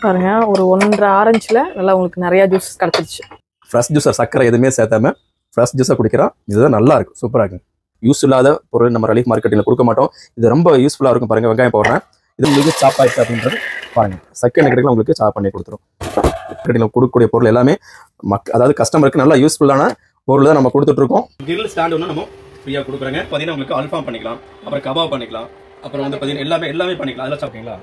பாருங்க ஒரு 1.5 ஆரஞ்சுல நல்லா உங்களுக்கு நிறைய ஜூஸ் கிடைச்சிருச்சு. ஃப்ரெஷ் ஜூஸை சக்கரை எதுவுமே சேர்த்தாம ஃப்ரெஷ் ஜூஸாக குடிக்கிறோம். இதுதான் நல்லா இருக்கும், சூப்பராக இருக்கும். யூஸ் இல்லாத பொருள் நம்ம ரிலீஃப் மார்க்கெட்டில் கொடுக்க மாட்டோம். இது ரொம்ப யூஸ்ஃபுல்லாக இருக்கும். பாருங்கள், வெங்காயம் போடுறேன். இது உங்களுக்கு சாப் ஆயிடுச்சு அப்படின்றது பாருங்கள். செகண்ட் கிடைக்கலாம் உங்களுக்கு சாப் பண்ணி கொடுத்துரும். மார்க்கெட்டில் கொடுக்கக்கூடிய பொருள் எல்லாமே அதாவது கஸ்டமருக்கு நல்லா யூஸ்ஃபுல்லான பொருள் தான் நம்ம கொடுத்துட்ருக்கோம். கிரில் ஸ்டாண்ட் ஒன்று நம்ம ஃப்ரீயாக கொடுக்குறாங்க. பார்த்தீங்கன்னா உங்களுக்கு அல்ஃபாம் பண்ணிக்கலாம், அப்புறம் கபாப் பண்ணிக்கலாம், அப்புறம் வந்து பார்த்தீங்கன்னா எல்லாமே பண்ணிக்கலாம். அதெல்லாம் சாப்பிட்டீங்களா?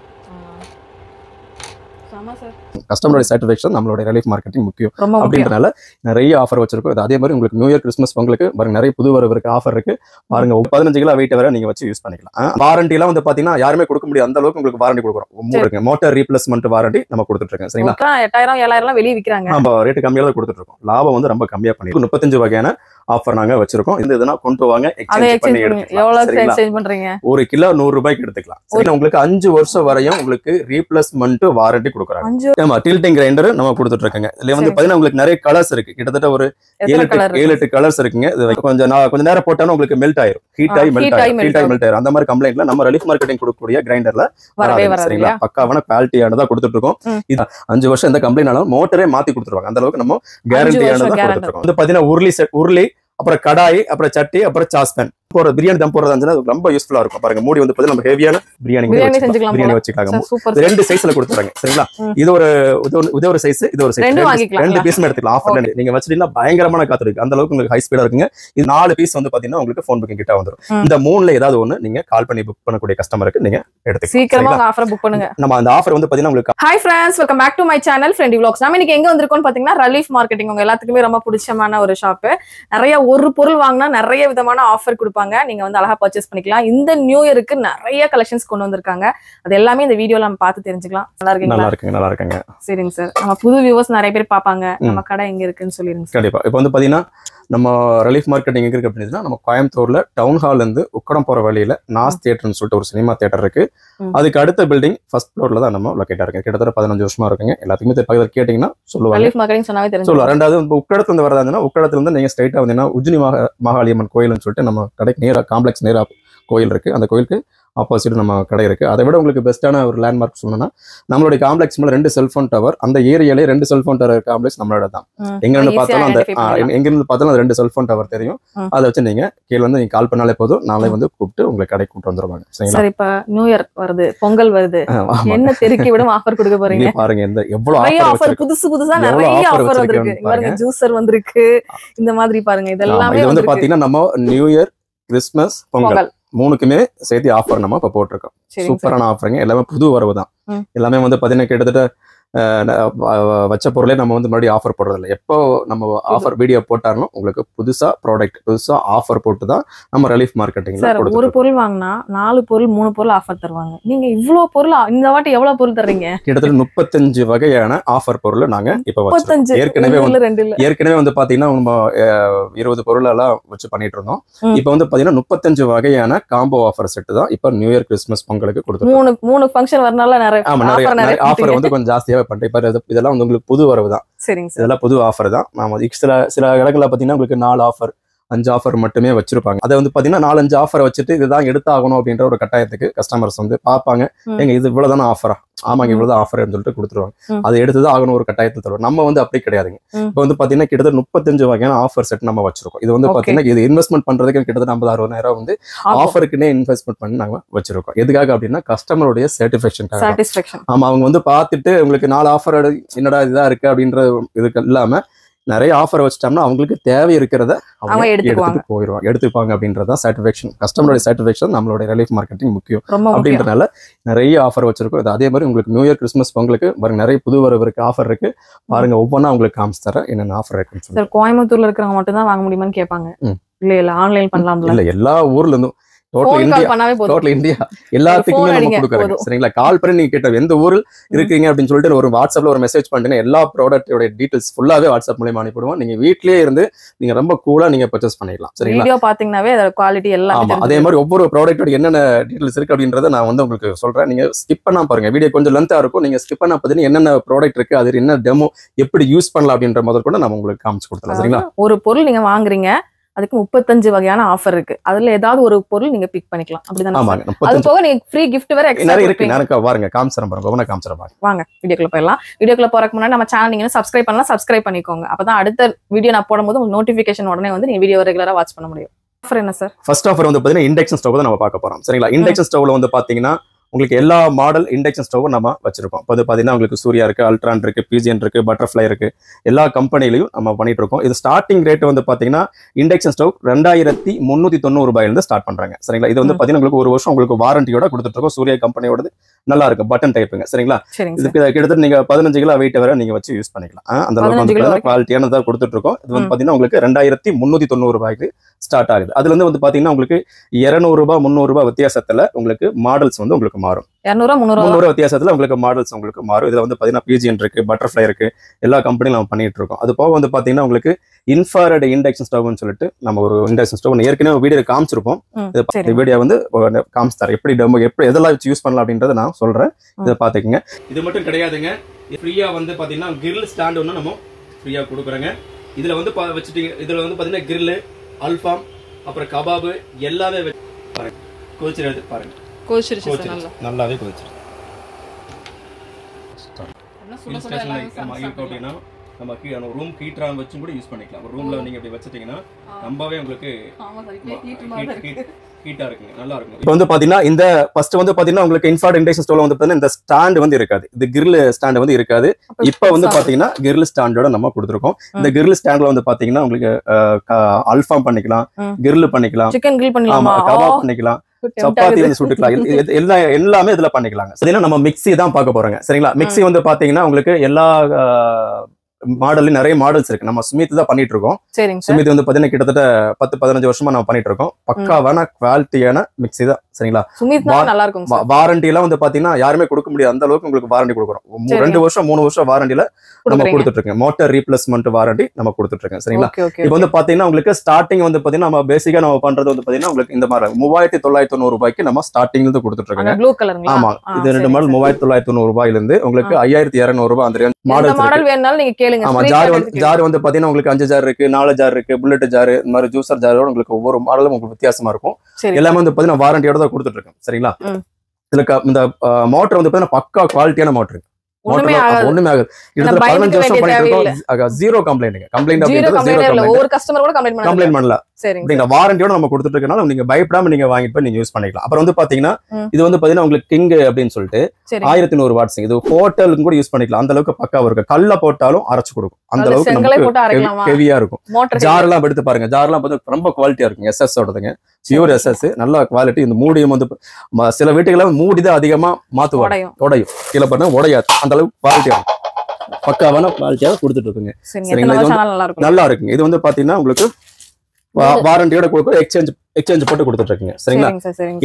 கஸ்டமரோட சாட்டிஸ்ஃபேக்ஷன் நம்மளோட ரிலீஃப் மார்க்கெட்டிங் முக்கியம் அப்படின்றனால நிறைய ஆஃபர் வச்சிருக்கோம். அதே மாதிரி உங்களுக்கு நியூ இயர் கிறிஸ்மஸ் பொங்கலுக்கு பாருங்க நிறைய புது வரவுக்கு ஆஃபர் இருக்கு. பாருங்க 15 கிலோ வெயிட் வரை நீங்க வச்சு யூஸ் பண்ணிக்கலாம். வாரண்டி எல்லாம் வந்து பாத்தீங்கன்னா யாருமே கொடுக்க முடியாது, அந்த அளவுக்கு உங்களுக்கு வாரண்டி கொடுக்குறோம். மோட்டார் ரீப்ளேஸ்மெண்ட் வாரண்டி நம்ம கொடுத்துட்டு இருக்கோம். சரிங்களா? 8000 7000 வெளியே விற்கிறாங்க. நம்ம ரேட்டு கம்மியாக தான் கொடுத்துட்டு இருக்கோம். லாபம் வந்து ரொம்ப கம்மியா பண்ணி 35 வகையான ஆஃபர் நாங்க வச்சிருக்கோம். இந்த இதனா கொண்டு வாங்க, எக்ஸ்சேஞ்ச் பண்ணி எடுத்துக்கலாம். ஒரு கிலோ 100 ரூபாய்க்கு எடுத்துக்கலாம். சரிங்களா? உங்களுக்கு 5 வருஷம் வரையும் உங்களுக்கு ரீப்ளேஸ்மெண்ட் வாரண்டி கொடுக்குறாங்க. டில்டிங் கிரைண்டர் நம்ம கொடுத்துட்டு இருக்கோங்க. இதுல வந்து பாத்தீங்கன்னா உங்களுக்கு நிறைய கலர்ஸ் இருக்கு. கிட்டத்தட்ட ஒரு 7-8 கலர்ஸ் இருக்குங்க. இது கொஞ்சம் நேரம் போட்டாலும் உங்களுக்கு மெல்ட் ஆயிரும். ஹீட் ஆகி மெல்ட் ஆயிரும். அந்த மாதிரி கம்ப்ளைண்ட்ல நம்ம ரிலீஃப் மார்க்கெட்டிங் கொடுக்கக்கூடிய கிரைண்டர்ல சரிங்களா பக்காவான குவாலிட்டியானதா கொடுத்துட்டு இருக்கோம். இது 5 வருஷம் எந்த கம்ப்ளைண்ட் ஆனாலும் மோட்டரே மாத்தி கொடுத்துருவாங்க. அந்த அளவுக்கு நம்ம கேரண்டியானதா கொடுத்துட்டு இருக்கோம். வந்து பாத்தீங்கன்னா உருளி, அப்புறம் கடாய், அப்புறம் சட்டி, அப்புறம் சாஸ்பேன் போற பிரியாணி தம் போடுறதா ரொம்ப யூஸ்ஃபுல்லா இருக்கும். பாருங்க, மூடி வந்து நம்ம ஹெவியான பிரியாணி வச்சுக்கலாம். 2 சைஸ்ல கொடுத்துறாங்க. சரிங்களா? இது ஒரு சைஸ், இது ஒரு சைஸ். 2 பீஸும் எடுத்துக்கலாம். ஆஃபர்ல நீங்க வச்சிட்டீங்கன்னா பயங்கரமான காத்து இருக்கு. அந்த அளவுக்கு உங்களுக்கு ஹை ஸ்பீடா இருக்குங்க. இது 4 பீஸ் வந்து பாத்தீங்கன்னா உங்களுக்கு ஃபோன் புக்கிங் கிட்ட வந்துரும். இந்த 3ல ஏதாவது ஒண்ணு நீங்க கால் பண்ணி புக் பண்ணக்கூடிய கஸ்டமருக்கு நீங்க எடுத்துக்கலாம். சீக்கிரமா ஆஃபர் புக் பண்ணுங்க. நம்ம அந்த ஆஃபர் வந்து பாத்தீங்கன்னா உங்களுக்கு hi friends, welcome back to my channel friendy vlogs. நாம இன்னைக்கு எங்க வந்திருக்கோம்னு பாத்தீங்கன்னா ரிலீஃப் மார்க்கெட்டிங். உங்க எல்லாத்துக்குமே ரொம்ப பிடிச்சமான ஒரு ஷாப். நிறைய ஒரு பொருள் வாங்கினா நிறைய விதமான ஆஃபர் கொடுப்பாங்க. நீங்க வந்து அழகா பர்ச்சேஸ் பண்ணிக்கலாம். இந்த நியூ இயருக்கு நிறைய கலெக்ஷன்ஸ் கொண்டு வந்திருக்காங்க. அது எல்லாமே இந்த வீடியோல நம்ம பார்த்து தெரிஞ்சுக்கலாம். நல்லா இருக்குங்க. சரிங்க சார். நம்ம புது வியூவர்ஸ் நிறைய பேர் பாப்பாங்க. நம்ம கடை எங்க இருக்குன்னு சொல்லிருங்க. கண்டிப்பா. இப்போ வந்து பாத்தீங்கன்னா நம்ம ரிலீஃப் மார்க்கெட்டிங் எங்க இருக்கு அப்படின்னா நம்ம கோயம்புத்தூர்ல டவுன் ஹால்ல இருந்து உக்கடம் போற வழியில நாஸ் தியேட்டர்னு சொல்லிட்டு ஒரு சினிமா தியேட்டர் இருக்கு. அதுக்கு அடுத்த பில்டிங் ஃபர்ஸ்ட் ஃப்ளோர்ல தான் நம்ம லொகேட்டா இருக்கு. கிட்டத்தட்ட 15 வருஷமா இருக்குங்க. எல்லாத்துக்குமே கேட்டீங்கன்னா சொல்லுவாங்க. ரிலீஃப் மார்க்கெட்டிங் சொன்னாவே தெரியும். சொல்லுவாங்க. ரெண்டாவது உக்கடத்துல இருந்து வரதாங்கன்னா உக்கடத்துல இருந்து நீங்க ஸ்ட்ரைட்டா வந்தீங்கன்னா உஜ்ஜினி மகாளியம்மன் கோயில்னு சொல்லிட்டு நம்ம கடைக்கு நேரா காம்ப்ளெக்ஸ் நேரா கோயில் இருக்கு. அந்த கோயிலுக்கு ஆப்போசிட் நம்ம கடை இருக்கு. அதை விட உங்களுக்கு பெஸ்ட்டான ஒரு லேண்ட்மார்க் சொல்லணும்னா நம்மளுடைய காம்ப்ளெக்ஸ் மேல 2 செல்போன் டவர், அந்த ஏரியாலே 2 செல்போன் டவர் காம்ப்ளெக்ஸ் நம்மளோட தான். எங்கிருந்து பார்த்தாலும் அந்த 2 செல்போன் டவர் தெரியும். அதை வச்சு நீங்க கீழே வந்து நீங்க கால் பண்ணாலே போதும். நாளை வந்து கூப்பிட்டு உங்களை கடை கூப்பிட்டு வந்துருவாங்க. சரி, இப்ப நியூ இயர் வருது, பொங்கல் வருது, என்ன தெருக்கி விட ஆஃபர் கொடுக்க போறீங்க? பாருங்க, இந்த எவ்வளவு ஆஃபர் புதுசா நிறைய ஆஃபர் வந்திருக்கு. பாருங்க, ஜூஸர் வந்திருக்கு. இந்த மாதிரி பாருங்க, இதெல்லாம் இது வந்து பாத்தீங்கன்னா நம்ம நியூ இயர், கிறிஸ்மஸ், பொங்கல் 3க்குமே சேர்த்து ஆஃபர் நம்ம இப்ப போட்டிருக்கோம். சூப்பரான ஆஃபருங்க. எல்லாமே புது வரவு தான். எல்லாமே வந்து பாத்தீங்கன்னா கிட்டத்தட்ட வச்ச பொருளே நம்ம வந்து மறுபடியும் ஆஃபர் போடுறதில்ல. எப்போ நம்ம ஆஃபர் வீடியோ போட்டாலும் உங்களுக்கு புதுசா ப்ராடக்ட் புதுசா ஆஃபர் போட்டு தான் நம்ம ரிலீஃப் மார்க்கெட்டிங்ல கொடுத்துருக்கோம். ஒரு பொருள் வாங்கினா 4 பொருள் 3 பொருள் ஆஃபர் தருவாங்க. நீங்க இவ்ளோ பொருள் இந்த வாட்டி எவ்வளவு பொருள் தர்றீங்க? கிட்டத்தட்ட 35 வகையான ஆஃபர் பொருள் நாங்க இப்ப வச்சிருக்கோம். ஏற்கனவே வந்து பாத்தீங்கன்னா நம்ம 20 பொருள் எல்லாம் வச்சு பண்ணிட்டு இருந்தோம். இப்ப வந்து பாத்தீங்கன்னா 35 வகையான காம்போ ஆஃபர் செட் தான் இப்ப நியூ இயர், கிறிஸ்மஸ், பொங்கலுக்கு கொடுத்துருக்கோம். 3 ஃபங்க்ஷன் வரனால நிறைய ஆஃபர் வந்து கொஞ்சம் ஜாஸ்தியாவே பண்றேன். இதெல்லாம் வந்து உங்களுக்கு புது வரவு தான். இதெல்லாம் புது ஆஃபர் தான். நாம சில இடங்கள்ல பாத்தீங்கன்னா உங்களுக்கு 4 ஆஃபர் 5 ஆஃபர் மட்டுமே வச்சிருப்பாங்க. அதை வந்து பாத்தீங்கன்னா 4-5 ஆஃபர் வச்சுட்டு இதுதான் எடுத்தாகணும் அப்படின்ற ஒரு கட்டாயத்துக்கு கஸ்டமர்ஸ் வந்து பார்ப்பாங்க. எங்க இது இவ்வளவுதான ஆஃபரா? ஆமாங்க, இவ்வளவுதான் ஆஃபர் சொல்லிட்டு கொடுத்துருவாங்க. அதை எடுத்துதான் ஆகணும் ஒரு கட்டாயத்தை தருவோம். நம்ம வந்து அப்படி கிடையாதுங்க. இப்போ வந்து பாத்தீங்கன்னா கிட்டத்தட்ட 35 வகையான ஆஃபர் செட் நம்ம வச்சிருக்கோம். இது வந்து பாத்தீங்கன்னா இது இன்வெஸ்ட்மெண்ட் பண்றதுக்கு கிட்டத்தட்ட 50-60,000 வந்து ஆஃபருக்குன்னே இன்வெஸ்ட்மெண்ட் பண்ணி நாங்க வச்சிருக்கோம். எதுக்காக அப்படின்னா கஸ்டமருடைய சாட்டிஸ்ஃபேக்ஷன். ஆமா, அவங்க வந்து பார்த்துட்டு உங்களுக்கு 4 ஆஃபர் என்னடா இதா இருக்கு அப்படின்ற இதுக்கு இல்லாம நிறைய ஆஃபர் வச்சிட்டோம்னா அவங்களுக்கு தேவை இருக்கிறத அவங்க எடுத்துப்பாங்க அப்படின்றதான் சாட்டிஸ்ஃபேக்ஷன். கஸ்டமரோட சாட்டிஸ்ஃபேக்ஷன் நம்மளோட ரிலீஃப் மார்க்கெட்டிங் முக்கியம் அப்படின்றனால நிறைய ஆஃபர் வச்சிருக்கோம். அதே மாதிரி உங்களுக்கு நியூ இயர், கிறிஸ்மஸ், பொங்கலுக்கு பாருங்க நிறைய புது வரவுக்கு ஆஃபர் இருக்கு. பாருங்க, ஒவ்வொன்றா உங்களுக்கு காமிச்சு தரேன் என்னென்ன ஆஃபர் இருக்குன்னு சொல்லி. கோயம்புத்தூர்ல இருக்கிறவங்க மட்டும் தான் வாங்க முடியுமான்னு கேட்பாங்க. இல்ல ஆன்லைன் பண்ணலாம். இல்ல, எல்லா ஊர்ல இருந்தும் டோட்டல் இந்தியா எல்லாத்துக்குமே நம்ம கொடுக்குறோம். சரிங்களா? கால் பண்ணி நீங்க கேட்ட எந்த ஊரில் இருக்கீங்க அப்படின்னு சொல்லிட்டு ஒரு வாட்ஸ்அப்ல ஒரு மெசேஜ் பண்ணிட்டு எல்லா ப்ராடக்ட்டோட டீடைல்ஸ் ஃபுல்லாவே வாட்ஸ்அப் மூலமா அனுப்பிடுவோம். நீங்க வீட்லயே இருந்து நீங்க ரொம்ப கூலா நீங்க பர்ச்சேஸ் பண்ணிடலாம். சரிங்களா? வீடியோ பாத்தீங்கன்னாவே அதோட குவாலிட்டி எல்லாம். அதே மாதிரி ஒவ்வொரு ப்ராடக்ட்டோட என்னென்ன டீடைல்ஸ் இருக்கு அப்படின்றத நான் வந்து உங்களுக்கு சொல்றேன். நீங்க ஸ்கிப் பண்ணா பாருங்க. வீடியோ கொஞ்சம் லென்த்தா இருக்கும். நீங்க ஸ்கிப் பண்ணா பார்த்தீங்கன்னா என்னென்ன ப்ராடக்ட் இருக்கு, அது என்ன டெமோ எப்படி யூஸ் பண்ணலாம் அப்படின்ற முதல் கூட நான் உங்களுக்கு காமிச்சு கொடுத்துறேன். சரிங்களா? ஒரு பொருள் நீங்க வாங்குறீங்க, அதுக்கு 35 வகையான ஆஃபர் இருக்கு. அதுல ஏதாவது ஒரு பொருள் நீங்க பிக் பண்ணிக்கலாம். அப்படிதானே? அது போக நீங்க ஃப்ரீ gift வேற எக்ஸ்ட்ரா இருக்கு. எனக்கு பாருங்க காமிச்சறேன் பாருங்க. காமிச்சறேன் பாருங்க. வாங்க வீடியோக்குள்ள போயிடலாம். வீடியோக்குள்ள போறதுக்கு முன்னாடி நம்ம சேனல் நீங்க சப்ஸ்கிரைப் பண்ணலாம். சப்ஸ்கிரைப் பண்ணிக்கோங்க. அப்பதான் அடுத்த வீடியோ நான் போடும்போது உங்களுக்கு நோட்டிபிகேஷன் உடனே வந்து நீங்க வீடியோ ரெகுலரா வாட்ச் பண்ண முடியும். ஆஃபர் என்ன சார்? ஃபர்ஸ்ட் ஆஃபர் வந்து பாத்தீங்கன்னா இண்டக்ஷன் ஸ்டவ் தான் நம்ம பார்க்க போறோம். சரிங்களா? இண்டக்ஷன் ஸ்டவ்ல வந்து பாத்தீங்கன்னா உங்களுக்கு எல்லா மாடல் இண்டக்ஷன் ஸ்டவ்வும் நம்ம வச்சிருக்கோம். இப்போ பாத்தீங்கன்னா உங்களுக்கு சூர்யா இருக்கு, அல்ட்ரான் இருக்கு, பிஜிஎன் இருக்கு, பட்டர்ஃப்ளை இருக்கு. எல்லா கம்பெனிலையும் நம்ம பண்ணிட்டு இருக்கோம். இது ஸ்டார்டிங் ரேட் வந்து பாத்தீங்கன்னா இண்டக்ஷன் ஸ்டவ் 2390 ரூபாயிலிருந்து ஸ்டார்ட் பண்றாங்க. சரிங்களா? இது வந்து பாத்தீங்கன்னா உங்களுக்கு ஒரு வருஷம் உங்களுக்கு வாரண்டியோட கொடுத்துட்டு இருக்கோம். சூர்யா கம்பெனியோட நல்லா இருக்கு, பட்டன் டைப்புங்க. சரிங்களா? இதுக்கு கிட்டத்தட்ட நீங்க 15 கிலோ வெயிட் வரை நீங்க வச்சு யூஸ் பண்ணிக்கலாம். அந்த அளவுக்கு குவாலிட்டியானதா கொடுத்துட்டு இருக்கோம். இது வந்து பாத்தீங்கன்னா உங்களுக்கு 2390 ரூபாய்க்கு ஸ்டார்ட் ஆகுது. அதுல இருந்து பாத்தீங்கன்னா உங்களுக்கு 200 ரூபாய் 300 ரூபாய் வித்தியாசத்துல உங்களுக்கு மாடல்ஸ் வந்து உங்களுக்கு மாறும். 200 வித்தியாசத்துல உங்களுக்கு மாடல்ஸ் உங்களுக்கு மாறும். இதுல வந்து பாத்தீங்கன்னா பிஜிஎன் இருக்கு, பட்டர்ஃப்ளை இருக்கு, எல்லா கம்பெனியும் நம்ம பண்ணிட்டு இருக்கோம். அது போக வந்து பாத்தீங்கன்னா உங்களுக்கு இன்ஃப்ராரெட் இண்டக்ஷன் ஸ்டவ்னு சொல்லிட்டு நம்ம ஒரு இண்டக்ஷன் ஸ்டவ் ஏற்கனவே வீடியோ காமிச்சிருப்போம். வீடியோ வந்து காமிச்சு தரேன். எப்படி எதெல்லாம் வச்சு யூஸ் பண்ணலாம் அப்படின்றத நான் சொல்றேன். இதை பாத்துக்கங்க. இது மட்டும் கிடையாதுங்க. ஃப்ரீயா வந்து பாத்தீங்கன்னா கிரில் ஸ்டாண்ட் ஒன்று நம்ம ஃப்ரீயா கொடுக்குறோங்க. இதுல வந்து வச்சுட்டீங்க. இதுல வந்து பாத்தீங்கன்னா கிரில், அல்ஃபாம், அப்புறம் கபாபு எல்லாமே பாருங்க. கோச்சிருது பாருங்க. நல்லாவே கோச்சிரு. நம்ம ரூம் ஹீட்டராக வச்சும் கூட யூஸ் பண்ணிக்கலாம். ஒரு ரூம்ல நீங்க இப்படி வச்சுட்டீங்கன்னா ரொம்பவே உங்களுக்கு ஹீட்டா இருக்குங்க, நல்லா இருக்கும். இப்போ வந்து பாத்தீங்கன்னா இந்த ஃபர்ஸ்ட் வந்து பாத்தீங்கன்னா உங்களுக்கு இன்ஃப்ராரெட் இண்டக்ஷன் ஸ்டவ்ல வந்து பாத்தீங்கன்னா இந்த ஸ்டாண்ட் வந்து இருக்காது. இது கிரில் ஸ்டாண்ட் வந்து இருக்காது. இப்போ வந்து பாத்தீங்கன்னா கிரில் ஸ்டாண்டோட நம்ம கொடுத்துருக்கோம். இந்த கிரில் ஸ்டாண்ட்ல வந்து பாத்தீங்கன்னா உங்களுக்கு அல்ஃபாம் பண்ணிக்கலாம், கிரில் பண்ணிக்கலாம், சிக்கன் கிரில் பண்ணலாம், கபாப் பண்ணிக்கலாம், சப்பாத்தி வந்து சுட்டுக்கலாம். எல்லாமே இதுல பண்ணிக்கலாங்க. நம்ம மிக்ஸி தான் பார்க்க போறோங்க. சரிங்களா? மிக்ஸி வந்து பாத்தீங்கன்னா உங்களுக்கு எல்லா மாடல் நிறைய மாடல்ஸ் இருக்கு. நம்ம ஸ்மித் தான் பண்ணிட்டு இருக்கோம். ஸ்மித் வந்து பாத்தீங்கன்னா கிட்டத்தட்ட 10-15 வருஷமா நம்ம பண்ணிட்டு இருக்கோம். பக்காவான குவாலிட்டியான மிக்ஸி தான். சரிங்களா? வாரண்டி எல்லாம் வந்து பாத்தீங்கன்னா யாருமே கொடுக்க முடியாது. அந்த அளவுக்கு உங்களுக்கு வாரண்டி கொடுக்குறோம். 2 வருஷம் 3 வருஷம் வாரண்டியில நம்ம கொடுத்துட்டு இருக்கோம். மோட்டார் ரீப்ளேஸ்மெண்ட் வாரண்டி நம்ம கொடுத்துட்டு இருக்கோம். சரிங்களா? இப்போ வந்து பாத்தீங்கன்னா உங்களுக்கு ஸ்டார்டிங் வந்து பாத்தீங்கன்னா நம்ம பேசிக்கா நம்ம பண்றது வந்து பாத்தீங்கன்னா உங்களுக்கு இந்த மாதிரி 3990 ரூபாய்க்கு நம்ம ஸ்டார்டிங் இருந்து கொடுத்துட்டு இருக்கோம். ஆமா, இது 2 மாடல் 3990 ரூபாயில இருந்து உங்களுக்கு 5200 ரூபாய் அந்த மாடல் வேணாலும் நீங்க கேளுங்க. ஆமா, ஜார் வந்து பாத்தீங்கன்னா உங்களுக்கு 5 ஜார் இருக்கு, 4 ஜார் இருக்கு, புல்லட் ஜார், இந்த மாதிரி ஜூசர் ஜாரோட உங்களுக்கு ஒவ்வொரு மாடலும் உங்களுக்கு வித்தியாசமா இருக்கும். எல்லாமே வந்து பாத்தீங்கன்னா வாரண்டியோட தான் கொடுத்துட்டு இருக்கோம். சரிங்களா? இதுல இந்த மோட்டர் வந்து பாத்தீங்கன்னா பக்கா குவாலிட்டியான மோட்டர். ஒண்ணுமே ஆகாது. 15 வருஷம் பண்ணிட்டு இருக்கோம். Zero complaint. ஒவ்வொரு கஸ்டமர் கூட கம்ப்ளைண்ட் பண்ணல. சரிங்க. வாரண்டியோட நம்ம கொடுத்துட்டு இருக்கனால நீங்க பயப்படாம நீங்க வாங்கிட்டு போய் நீங்க யூஸ் பண்ணிக்கலாம். அப்புறம் வந்து பாத்தீங்கன்னா இது வந்து பாத்தீங்கன்னா உங்களுக்கு கிங் அப்படின்னு சொல்லிட்டு 1100 வாட்ஸ். இது ஹோட்டலுக்கு கூட யூஸ் பண்ணிக்கலாம். அந்த அளவுக்கு பக்காவா இருக்கு. கல்ல போட்டாலும் அரைச்சு கொடுக்கும். அந்த அளவுக்கு ஹெவியா இருக்கும். ஜார் எல்லாம் எடுத்து பாருங்க. ஜார் எல்லாம் ரொம்ப குவாலிட்டியா இருக்கும். எஸ்எஸ் ஓடுதுங்க, பியூர் எஸ்எஸ், நல்ல குவாலிட்டி. இந்த மூடியும் வந்து சில வீட்டுகளை மூடிதான் அதிகமா மாத்துவாங்க, உடையும். கீழே பாருங்க உடையாது. அந்த அளவுக்கு குவாலிட்டியா இருக்கும். பக்காவான குவாலிட்டியா கொடுத்துட்டு இருக்குங்க. நல்லா இருக்குங்க. இது வந்து பாத்தீங்கன்னா உங்களுக்கு வாரண்டியோட கொடுக்கும். எக்ஸ்சேஞ்ச் போட்டு கொடுத்துட்டு இருக்கீங்க. சரிங்களா?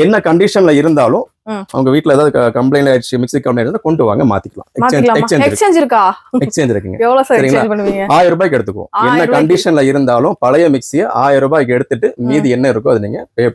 என்ன கண்டிஷன்ல இருந்தாலும் அவங்க வீட்ல ஏதாவது கம்ப்ளைண்ட் ஆயிடுச்சு, மிக்ஸி கம்ப்ளைண்ட் இருந்தா கொண்டு வாங்க, மாத்திக்கலாம். எக்ஸ்சேஞ்ச் இருக்கா? எக்ஸ்சேஞ்ச் இருக்குங்க. எவ்வளவு சார் எக்ஸ்சேஞ்ச் பண்ணுவீங்க? 1000 ரூபாய்க்கு எடுத்துக்குவோம். என்ன கண்டிஷன்ல இருந்தாலும் பழைய மிக்ஸியை 1000 ரூபாய்க்கு எடுத்துட்டு மீதி என்ன இருக்கோ அதை நீங்க பே